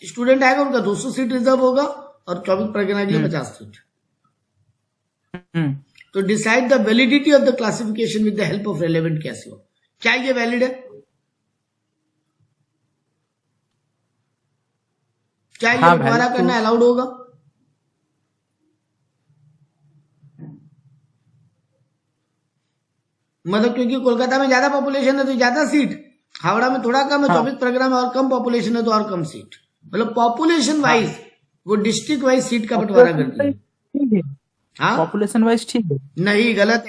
स्टूडेंट आएगा उनका 200 सीट रिजर्व होगा, और 24 परगना के लिए 50 सीट। तो decide the validity of the classification with the help of relevant कैसे हो, क्या ये वैलिड है? क्या ये बंटवारा करना अलाउड होगा? मतलब क्योंकि कोलकाता में ज्यादा पॉपुलेशन है तो ज्यादा सीट, हावड़ा में थोड़ा कम है, 24 परगना में और कम पॉपुलेशन है तो और कम सीट। मतलब पॉपुलेशन वाइज वो डिस्ट्रिक्ट वाइज सीट का बंटवारा करती है। हाँ, पॉपुलेशन वाइज ठीक है, नहीं, गलत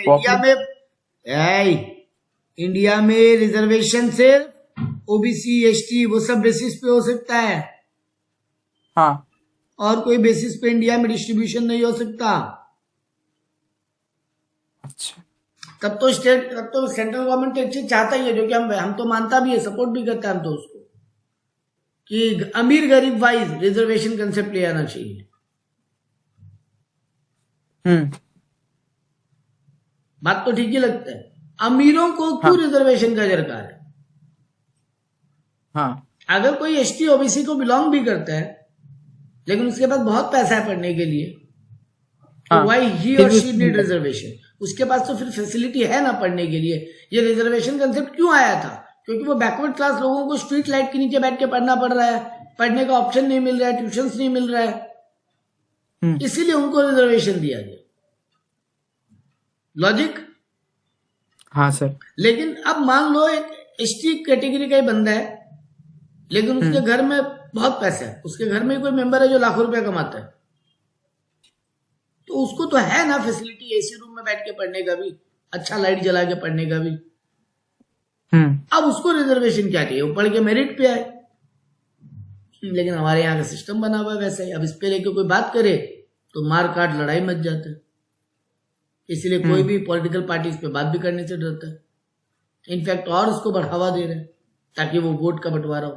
है। इंडिया में रिजर्वेशन सिर्फ ओबीसी, एसटी वो सब बेसिस पे हो सकता है, हाँ, और कोई बेसिस पे इंडिया में डिस्ट्रीब्यूशन नहीं हो सकता। अच्छा, तब तो सेंट्रल गवर्नमेंट एक चीज चाहता ही है, जो कि हम तो मानता भी है, सपोर्ट भी करता है हम तो उसको, कि अमीर गरीब वाइज रिजर्वेशन कंसेप्ट ले आना चाहिए। बात तो ठीक ही लगता है। अमीरों को क्यों रिजर्वेशन का दरकार है? हाँ, अगर कोई एसटी ओबीसी को बिलोंग भी करता है लेकिन उसके पास बहुत पैसा है पढ़ने के लिए, तो वाई ही और शी नीड रिजर्वेशन? उसके पास तो फिर फैसिलिटी है ना पढ़ने के लिए। ये रिजर्वेशन कंसेप्ट क्यों आया था? क्योंकि वो बैकवर्ड क्लास लोगों को स्ट्रीट लाइट के नीचे बैठ के पढ़ना पड़ रहा है, पढ़ने का ऑप्शन नहीं मिल रहा है, ट्यूशंस नहीं मिल रहा है, इसीलिए उनको रिजर्वेशन दिया गया। लॉजिक? हाँ सर। लेकिन अब मान लो एक एसटी कैटेगरी का ही बंदा है, लेकिन उसके घर में बहुत पैसा है, उसके घर में कोई मेंबर है जो लाखों रुपया कमाता है, तो उसको तो है ना फैसिलिटी एसी रूम में बैठ के पढ़ने का भी, अच्छा लाइट जला के पढ़ने का भी। अब उसको रिजर्वेशन क्या चाहिए? वो पढ़ के मेरिट पे आए। लेकिन हमारे यहाँ का सिस्टम बना हुआ है वैसे ही। अब इस पे लेके कोई बात करे तो मार काट लड़ाई मच जाता है, इसलिए कोई भी पॉलिटिकल पार्टी इस पे बात भी करने से डरता है। इनफैक्ट और उसको बढ़ावा दे रहे हैं ताकि वो वोट का बंटवारा हो।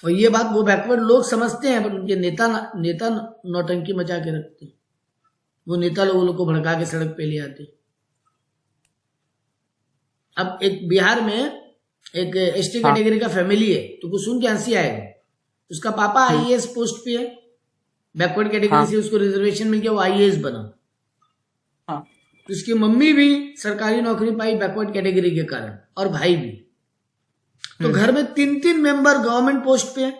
और ये बात वो बैकवर्ड लोग समझते हैं, पर उनके नेता नौटंकी मचा के रखते हैं। वो नेता लोगों को भड़का के सड़क पे ले आते। अब एक बिहार में एक एसटी कैटेगरी का फैमिली है, तो कुछ सुन के हंसी आएगा। उसका पापा आईएएस पोस्ट पे है, बैकवर्ड कैटेगरी से उसको रिजर्वेशन मिल गया, वो आईएएस बना। उसकी मम्मी भी सरकारी नौकरी पाई बैकवर्ड कैटेगरी के कारण, और भाई भी। तो घर में 3-3 मेंबर गवर्नमेंट पोस्ट पे है।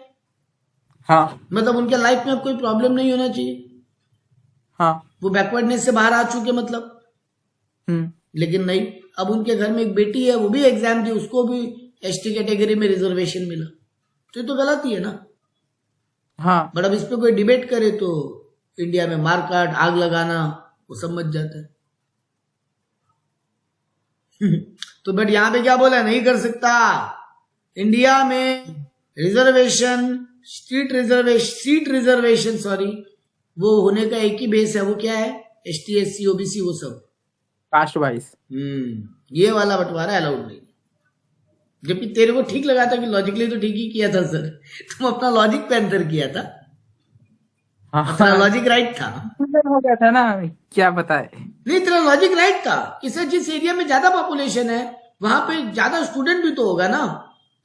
मतलब उनके लाइफ में अब कोई प्रॉब्लम नहीं होना चाहिए। वो बैकवर्डनेस से बाहर आ चुके मतलब। लेकिन नहीं, अब उनके घर में एक बेटी है, वो भी एग्जाम दी, उसको भी एसटी कैटेगरी में रिजर्वेशन मिला। तो ये तो गलत ही है ना। बट अब इस पे कोई डिबेट करे तो इंडिया में मारकाट, आग लगाना, वो सब मच जाता है। तो बट यहां पे क्या बोला? नहीं कर सकता। इंडिया में रिजर्वेशन, सीट रिजर्वेशन वो होने का एक ही बेस है। वो क्या है? एसटी, एससी, ओबीसी, वो सब कास्ट वाइज। ये वाला बंटवारा अलाउड नहीं। जबकि तेरे को ठीक लगा था कि लॉजिकली तो ठीक ही किया था सर, तुम अपना लॉजिक पे अंतर किया था। अपना लॉजिक राइट था। हो गया था ना, क्या बताए। नहीं, तेरा लॉजिक राइट था कि सर जिस एरिया में ज्यादा पॉपुलेशन है वहां पे ज्यादा स्टूडेंट भी तो होगा ना,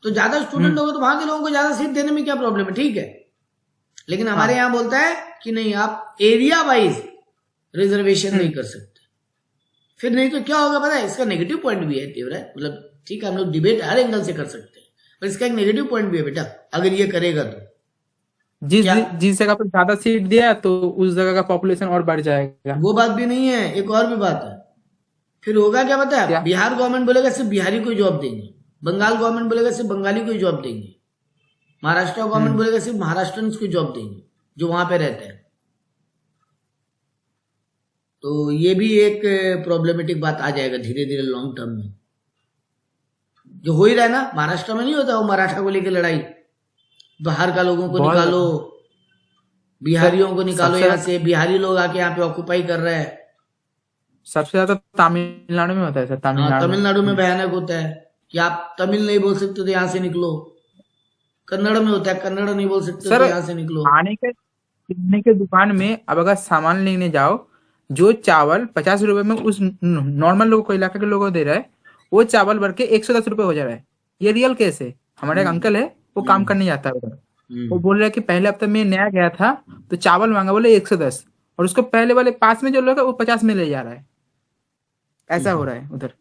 तो ज्यादा स्टूडेंट होगा तो वहां के लोगों को ज्यादा सीट देने में क्या प्रॉब्लम है? ठीक है। लेकिन हमारे यहाँ बोलता है कि नहीं, आप एरिया वाइज रिजर्वेशन नहीं कर सकते। फिर नहीं तो क्या होगा पता है? इसका नेगेटिव पॉइंट भी है देवराज। मतलब ठीक है, हम लोग डिबेट हर एंगल से कर सकते हैं, पर इसका एक नेगेटिव पॉइंट भी है बेटा। अगर ये करेगा तो जिस जगह पर ज्यादा सीट दिया तो उस जगह का पॉपुलेशन और बढ़ जाएगा। वो बात भी नहीं है, एक और भी बात है। फिर होगा क्या पता है? बिहार गवर्नमेंट बोलेगा सिर्फ बिहारी को जॉब देंगे, बंगाल गवर्नमेंट बोलेगा सिर्फ बंगाली को जॉब देंगे, महाराष्ट्र गवर्नमेंट बोलेगा सिर्फ महाराष्ट्रन को जॉब देंगे जो वहां पे रहते हैं। तो ये भी एक प्रॉब्लमेटिक बात आ जाएगा धीरे धीरे लॉन्ग टर्म में, जो हो ही रहा है ना। महाराष्ट्र में नहीं होता वो मराठा को लेकर लड़ाई, बाहर का लोगों को बहुत निकालो, बिहारियों को निकालो सबसे यहाँ से, बिहारी लोग आके यहाँ पे ऑक्युपाई कर रहे हैं। सबसे ज्यादा तमिलनाडु में होता है सर, हाँ, तमिलनाडु में। तमिलनाडु में भयानक होता है कि आप तमिल नहीं बोल सकते तो यहाँ से निकलो। कन्नड़ में होता है, कन्नड़ नहीं बोल सकते तो सर यहाँ से निकलो। खाने के पीने के दुकान में अब अगर सामान लेने जाओ, जो चावल 50 रुपए में उस नॉर्मल लोगों को, इलाके के लोगों को दे रहा है, वो चावल भर के 110 रुपए हो जा रहा है। ये रियल केस है। हमारे एक अंकल है, वो काम करने जाता है उधर। वो बोल रहा है कि पहले हफ्ते में नया गया था तो चावल मांगा, बोले 110, और उसको पहले वाले पास में जो लोग है वो 50 में ले जा रहा है। ऐसा हो रहा है उधर।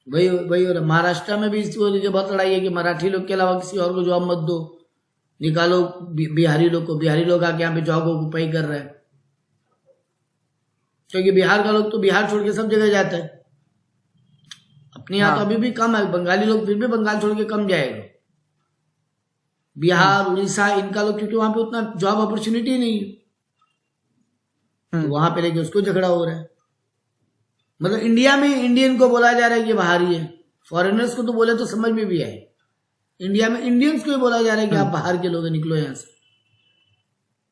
वही वही हो रहा है। महाराष्ट्र में भी इसको लेके बहुत लड़ाई है कि मराठी लोग के अलावा किसी और को जॉब मत दो, निकालो बिहारी लोग को। बिहारी लोग आके यहाँ पे जॉब ऑक्युपाई कर रहे हैं, क्योंकि बिहार का लोग तो बिहार छोड़ के सब जगह जाता है। अपने यहाँ तो अभी भी कम है, बंगाली लोग फिर भी बंगाल छोड़ के कम जाएगा। बिहार, उड़ीसा, इनका लोग, क्योंकि वहां पे उतना जॉब अपॉर्चुनिटी नहीं है, तो वहां पे लेके उसको झगड़ा हो रहा है। मतलब इंडिया में इंडियन को बोला जा रहा है कि बाहरी है, फॉरेनर्स को तो बोले तो समझ में भी आए। इंडिया में इंडियंस को ही बोला जा रहा है कि आप बाहर के लोग हैं, निकलो यहाँ से।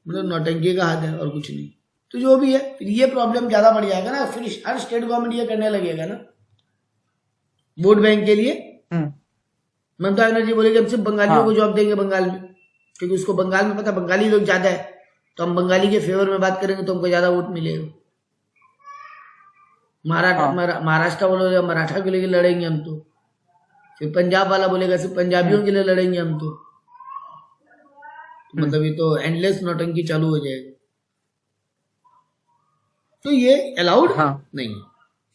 मतलब नौटंकी का हाथ है और कुछ नहीं। तो जो भी है, फिर ये प्रॉब्लम ज्यादा बढ़ जाएगा ना, फिर हर स्टेट गवर्नमेंट ये करने लगेगा ना वोट बैंक के लिए। ममता बनर्जी बोलेगी हम सिर्फ बंगालियों को जॉब देंगे बंगाल में, क्योंकि उसको बंगाल में पता बंगाली लोग ज्यादा है, तो हम बंगाली के फेवर में बात करेंगे तो हमको ज्यादा वोट मिलेगा। महाराष्ट्र बोलेगा मराठा के लिए लड़ेंगे हम, तो फिर पंजाब वाला बोलेगा सिर्फ पंजाबियों के लिए लड़ेंगे हम, तो मतलब ये तो एंडलेस नौटंकी चालू हो जाएगा। तो ये अलाउड नहीं है।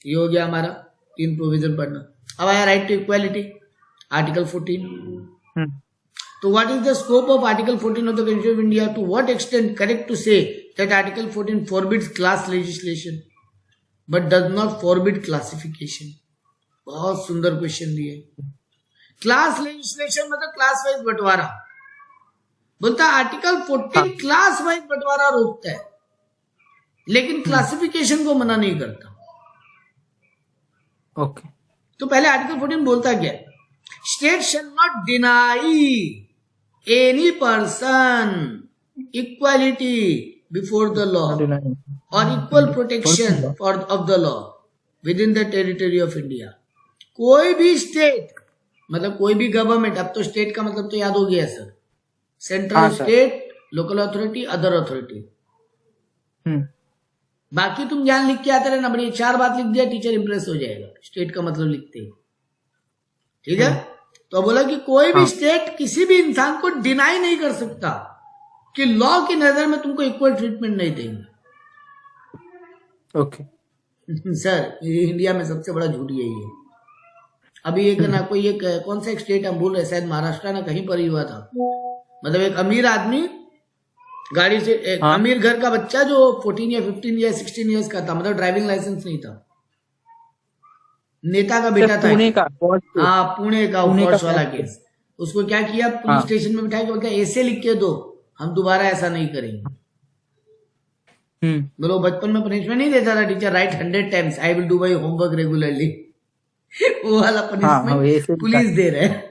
ये हो गया हमारा 3 प्रोविजन पढ़ना। अब आया राइट टू इक्वालिटी, आर्टिकल 14। तो what is the scope of article 14 of the constitution of India? To what extent correct to say that article 14 forbids class legislation but does not forbid classification? बहुत सुंदर question दिए। Class legislation मतलब class wise बंटवारा। बोलता article 14 class wise बंटवारा रोकता है, लेकिन क्लासिफिकेशन को मना नहीं करता। ओके। तो पहले आर्टिकल 14 बोलता क्या है? State shall not deny any person equality before the law or equal protection of the law within the territory of India. कोई भी स्टेट, मतलब कोई भी गवर्नमेंट, अब तो स्टेट का मतलब तो याद हो गया sir, central, state, local authority, other authority. बाकी तुम ज्ञान लिख के आते रहे ना, बड़ी 4 बात लिख दिया टीचर इंप्रेस हो जाएगा स्टेट का मतलब लिखते ही, ठीक है। तो बोला कि कोई भी स्टेट किसी भी इंसान को डिनाई नहीं कर सकता कि लॉ की नजर में तुमको इक्वल ट्रीटमेंट नहीं देंगे। ओके सर इंडिया में सबसे बड़ा झूठ यही है। अभी एक ना कोई एक कौन सा एक स्टेट हम बोल रहे, शायद महाराष्ट्र ना, कहीं पर ही हुआ था। मतलब एक अमीर आदमी गाड़ी से, एक अमीर घर का बच्चा जो 14 या 15 या 16 ईयर्स का था, मतलब ड्राइविंग लाइसेंस नहीं था, नेता का बेटा था, पुणे का, हाँ पुणे का फॉर्स वाला केस। उसको क्या किया, पुलिस स्टेशन में बिठा के बोलता ऐसे लिख के दो, हम दोबारा ऐसा नहीं करेंगे। बोलो बचपन में पनिशमेंट नहीं देता था teacher, right 100 times I will do my homework regularly. वो वाला पनिशमेंट पुलिस दे रहे हैं।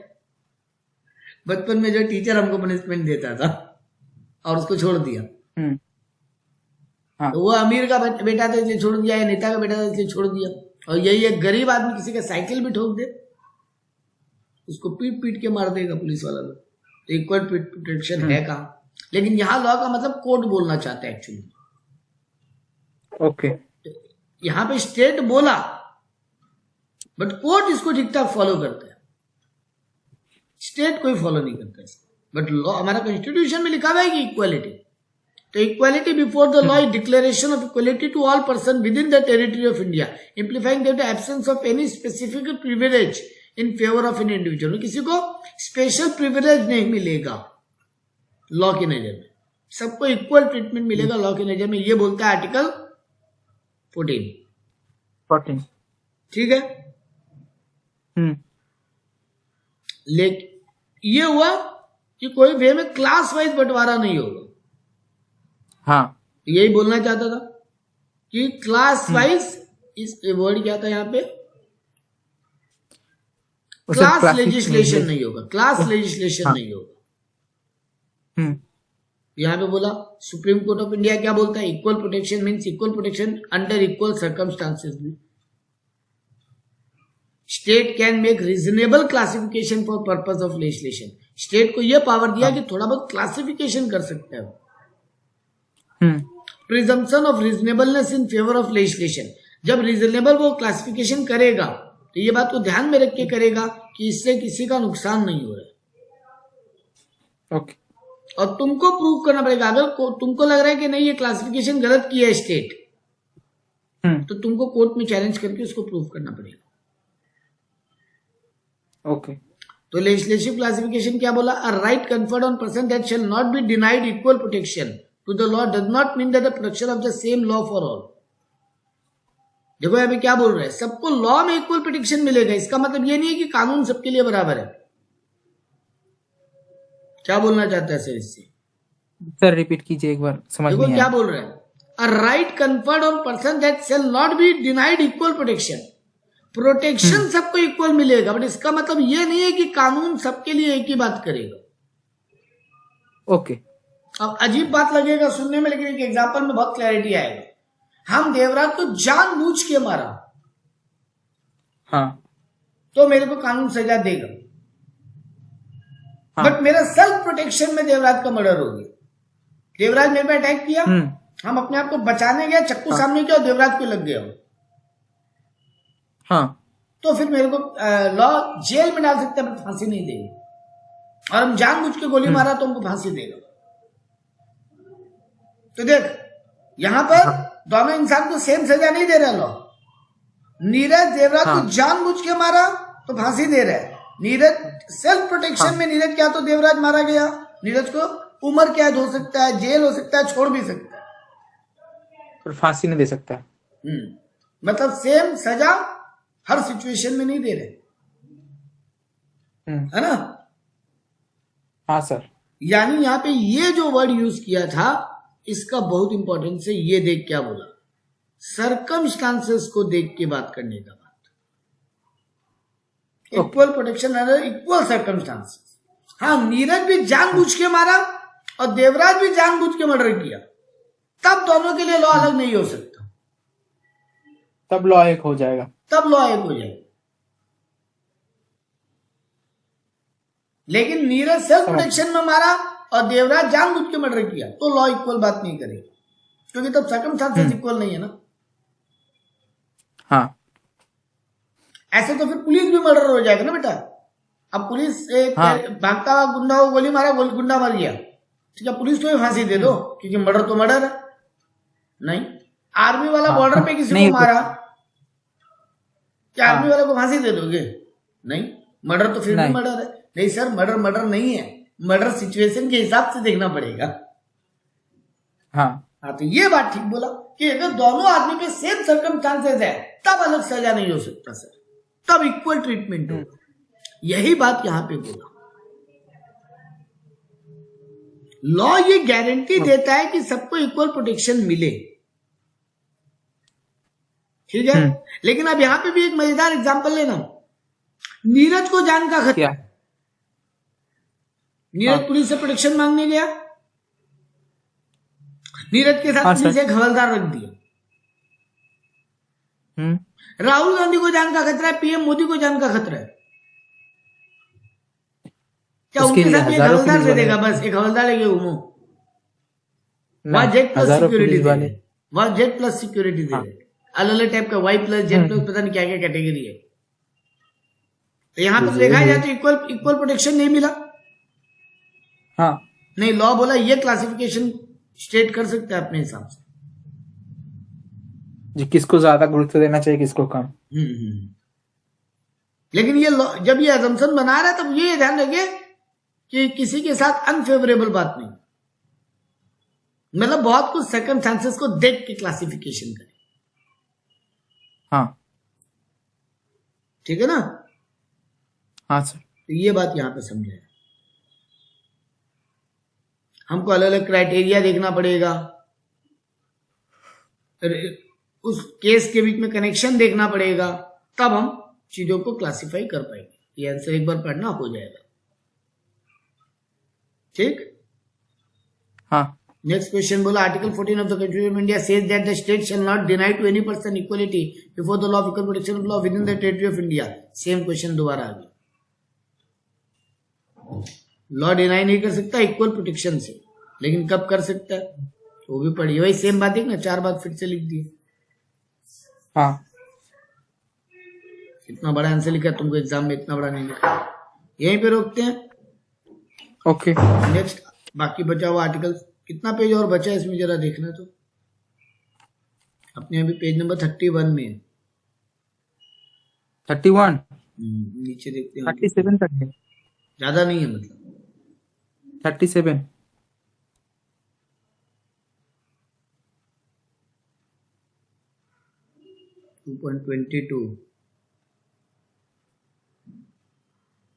बचपन में जो टीचर हमको पनिशमेंट देता था और उसको छोड़ दिया, तो वो अमीर का बेटा था इसलिए छोड़ दिया, या नेता का बेटा था इसलिए छोड़ दिया। और यही एक गरीब आदमी किसी का साइकिल भी ठोक दे, उसको पीट पीट के मार देगा पुलिस वाला लोग। तो इक्वल प्रोटेक्शन है कहाँ? लेकिन यहाँ लॉ का मतलब कोर्ट बोलना चाहता है एक्चुअली। ओके। यहाँ पे स्टेट बोला, बट कोर्ट इसको ठीक ठाक फॉलो करता है, स्टेट कोई फॉलो नहीं करता है। बट लॉ, हमारा कॉन्स्टिट्यूशन में लिखा हुआ है कि इक्वालिटी, तो equality before the law is declaration of equality to all person within the territory of India, implying the absence of any specific privilege in favour of an individual. किसी को special privilege नहीं मिलेगा law की नजर में, सबको equal treatment मिलेगा law की नजर में। ये बोलता है आर्टिकल 14, ठीक है। लेकिन ये हुआ कि कोई वे में क्लास वाइज बंटवारा नहीं होगा। हाँ, यही बोलना चाहता था कि क्लास वाइज इस वर्ड क्या था यहाँ पे, उसे क्लास क्लासिक लेजिस्लेशन नहीं होगा, क्लास लेजिस्लेशन हाँ। नहीं होगा। हम्म यहाँ पे बोला सुप्रीम कोर्ट ऑफ इंडिया क्या बोलता है, equal protection means equal protection under equal circumstances भी। State can make reasonable classification for purpose of legislation. State को यह पावर दिया कि थोड़ा बहुत क्लासिफिकेशन कर सकते हो। Hmm presumption of reasonableness in favour of legislation, जब रीजनेबल वो क्लासिफिकेशन करेगा तो ये बात को ध्यान में रख के करेगा कि इससे किसी का नुकसान नहीं हो रहा है। ओके और तुमको प्रूव करना पड़ेगा, अगर तुमको लग रहा है कि नहीं ये क्लासिफिकेशन गलत किया है स्टेट, तो तुमको कोर्ट में चैलेंज करके उसको प्रूव करना पड़ेगा। ओके तो लेजिस्लेटिव क्लासिफिकेशन क्या बोला, a right conferred on person that shall not be denied equal protection to the law does not mean that the protection of the same law for all. देखो अभी क्या बोल रहे हैं, सबको लॉ में इक्वल प्रोटेक्शन मिलेगा, इसका मतलब ये नहीं है कि कानून सबके लिए बराबर है। क्या बोलना चाहता है सर इससे? सर रिपीट कीजिए एक बार, समझ देखो नहीं क्या आया। बोल रहे हैं, अ right conferred on person that shall not be denied equal protection. Protection सबको इक्वल मिलेगा, बट इसका मतलब ये नहीं है कि कानून सबके लिए एक ही बात करेगा। ओके अब अजीब बात लगेगा सुनने में, लेकिन एक एग्जांपल में बहुत क्लैरिटी आएगा। हम देवराज को जानबूझ के मारा हाँ तो मेरे को कानून सजा देगा, हाँ बट मेरा सेल्फ प्रोटेक्शन में देवराज का मर्डर हो गया। देवराज मेरे पे अटैक किया, हम अपने आप को बचाने गए, चक्कू सामने किया और देवराज को लग गया हो, हाँ तो फिर मेरे को लॉ जेल में डाल सकते हैं पर फांसी नहीं देगी। और हम जानबूझ के गोली मारा तो हमको फांसी देगा। तो देख यहां पर दोनों इंसान को सेम सजा नहीं दे रहा लॉ। नीरज देवराज को जानबूझ के मारा तो फांसी दे रहा है, नीरज सेल्फ प्रोटेक्शन में नीरज क्या तो देवराज मारा गया, नीरज को उम्र कैद हो सकता है, जेल हो सकता है, छोड़ भी सकता है, पर फांसी नहीं दे सकता। मतलब सेम सजा हर सिचुएशन में नहीं दे रहे, है ना। हाँ सर। यानी यहाँ पे ये जो वर्ड यूज किया था इसका बहुत इंपॉर्टेंस है। ये देख क्या बोला, सर्कमस्टांसेस को देख के बात करने का बात, equal protection under equal circumstances. हाँ नीरज भी जानबूझ के मारा और देवराज भी जानबूझ के मर्डर किया, तब दोनों के लिए लॉ अलग नहीं हो सकता, तब लॉ एक हो जाएगा, तब लॉ एक हो जाएगा। लेकिन नीरज सेल्फ प्रोटेक्शन में मारा और देवराज जानबूझ के मर्डर किया तो लॉ इक्वल बात नहीं करेगा, क्योंकि तब सर्कमस्टांसेस इक्वल नहीं है ना। हाँ ऐसे तो फिर पुलिस भी मर्डर हो जाएगा ना बेटा। अब पुलिस एक भागता हुआ गुंडा को गोली मारा, गुंडा मर गया, ठीक है, पुलिस को भी फांसी दे दो क्योंकि मर्डर तो मर्डर है। नहीं, आर्मी वाला बॉर्डर पे किसी को मारा, क्या आर्मी वाले को फांसी दे दोगे? नहीं, मर्डर तो फिर भी मर्डर है। नहीं सर, मर्डर मर्डर नहीं है, मर्डर सिचुएशन के हिसाब से देखना पड़ेगा। हाँ तो ये बात ठीक बोला कि अगर दोनों आदमी पे सेम सर्कमस्टांसेस है तब अलग सजा नहीं हो सकता सर, तब इक्वल ट्रीटमेंट हो। यही बात यहां पे बोला। लॉ ये गारंटी देता है कि सबको इक्वल प्रोटेक्शन मिले, ठीक है। लेकिन अब यहां पे भी एक मजेदार एग्जांपल लेना, नीरज को जान का खतरा, नीरज पुलिस से प्रोटेक्शन मांगने गया, नीरज के साथ पुलिस एक हवलदार रख दिया। राहुल गांधी को जान का खतरा है, पीएम मोदी को जान का खतरा है, क्या उनके साथ एक हवलदार दे देगा? बस एक हवलदार लेके घूमो, वहां जेट प्लस सिक्योरिटी दे रहे, वहां जेट प्लस सिक्योरिटी दे रहे, अलग अलग टाइप का, वाई प्लस जेट प्लस, पता नहीं क्या क्या कैटेगरी है। तो यहां पर देखा जाए तो इक्वल प्रोटेक्शन नहीं मिला। हाँ नहीं, लॉ बोला ये क्लासिफिकेशन स्टेट कर सकता है अपने हिसाब से, जी किसको ज्यादा गुरुत्व देना चाहिए, किसको कम। लेकिन ये जब ये अजम्पशन बना रहा है तब ये ध्यान रखिए कि किसी के साथ अनफेवरेबल बात नहीं, मतलब बहुत कुछ सर्कमस्टांसेस को देख के क्लासिफिकेशन करें। हाँ ठीक है ना। हाँ सर। तो ये बात यहां पे समझे, हमको अलग अलग क्राइटेरिया देखना पड़ेगा, उस केस के बीच में कनेक्शन देखना पड़ेगा, तब हम चीजों को क्लासिफाई कर पाएंगे। ये आंसर एक बार पढ़ना हो जाएगा। ठीक। हाँ नेक्स्ट क्वेश्चन बोला, article 14 of the constitution of India says that the state shall not deny to any person equality before the law of equal protection of law within the territory of India. Same question दोबारा आ गया। Law deny नहीं कर सकता equal protection से, लेकिन कब कर सकता है वो भी पढ़िए। वही सेम बात है ना, 4 बात फिर से लिख दिए। हाँ इतना बड़ा आंसर लिखा, तुमको एग्जाम में इतना बड़ा नहीं लिखा। यहीं पे रोकते हैं। ओके। नेक्स्ट बाकी बचा हुआ आर्टिकल, कितना पेज और बचा है इसमें जरा देखना। तो अपने अभी पेज नंबर 31 में है। 31 नीचे देखते हैं। 37 तक है। ज्यादा नहीं है मतलब। 37 2.22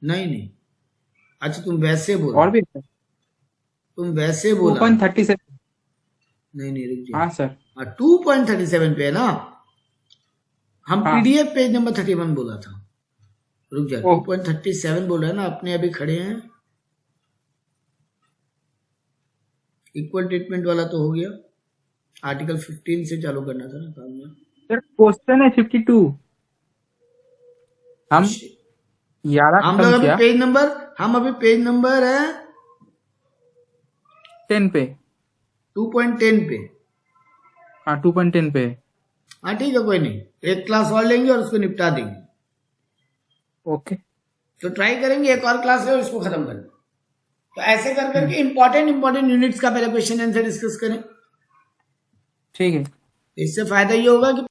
नहीं। अच्छा तुम वैसे बोलो। और भी है? तुम वैसे बोला। 2.37। नहीं रुक जाओ। हाँ सर। 2.37 पे है ना। हम हाँ। पीडीएफ पेज नंबर 31 बोला था। रुक जा। ओह। 2.37 बोल रहा है ना। अपने अभी खड़े हैं। इक्वल ट्रीटमेंट वाला तो हो गया। आर्टिकल 15 से चालू करना था ना काम में। सर क्वेश्चन है 52। हम 11 हम लोग खत्म अभी किया। पेज नंबर है 10 पे। 2.10 पे। हाँ 2.10 पे। हाँ ठीक है, कोई नहीं। एक क्लास और लेंगे और उसको निपटा देंगे। ओके। तो ट्राई करेंगे एक और क्लास ले और इसको खत्म करना। तो ऐसे कर करके इंपॉर्टेंट यूनिट्स का पहले क्वेश्चन आंसर डिस्कस करें। ठीक है। इससे फायदा ये होगा कि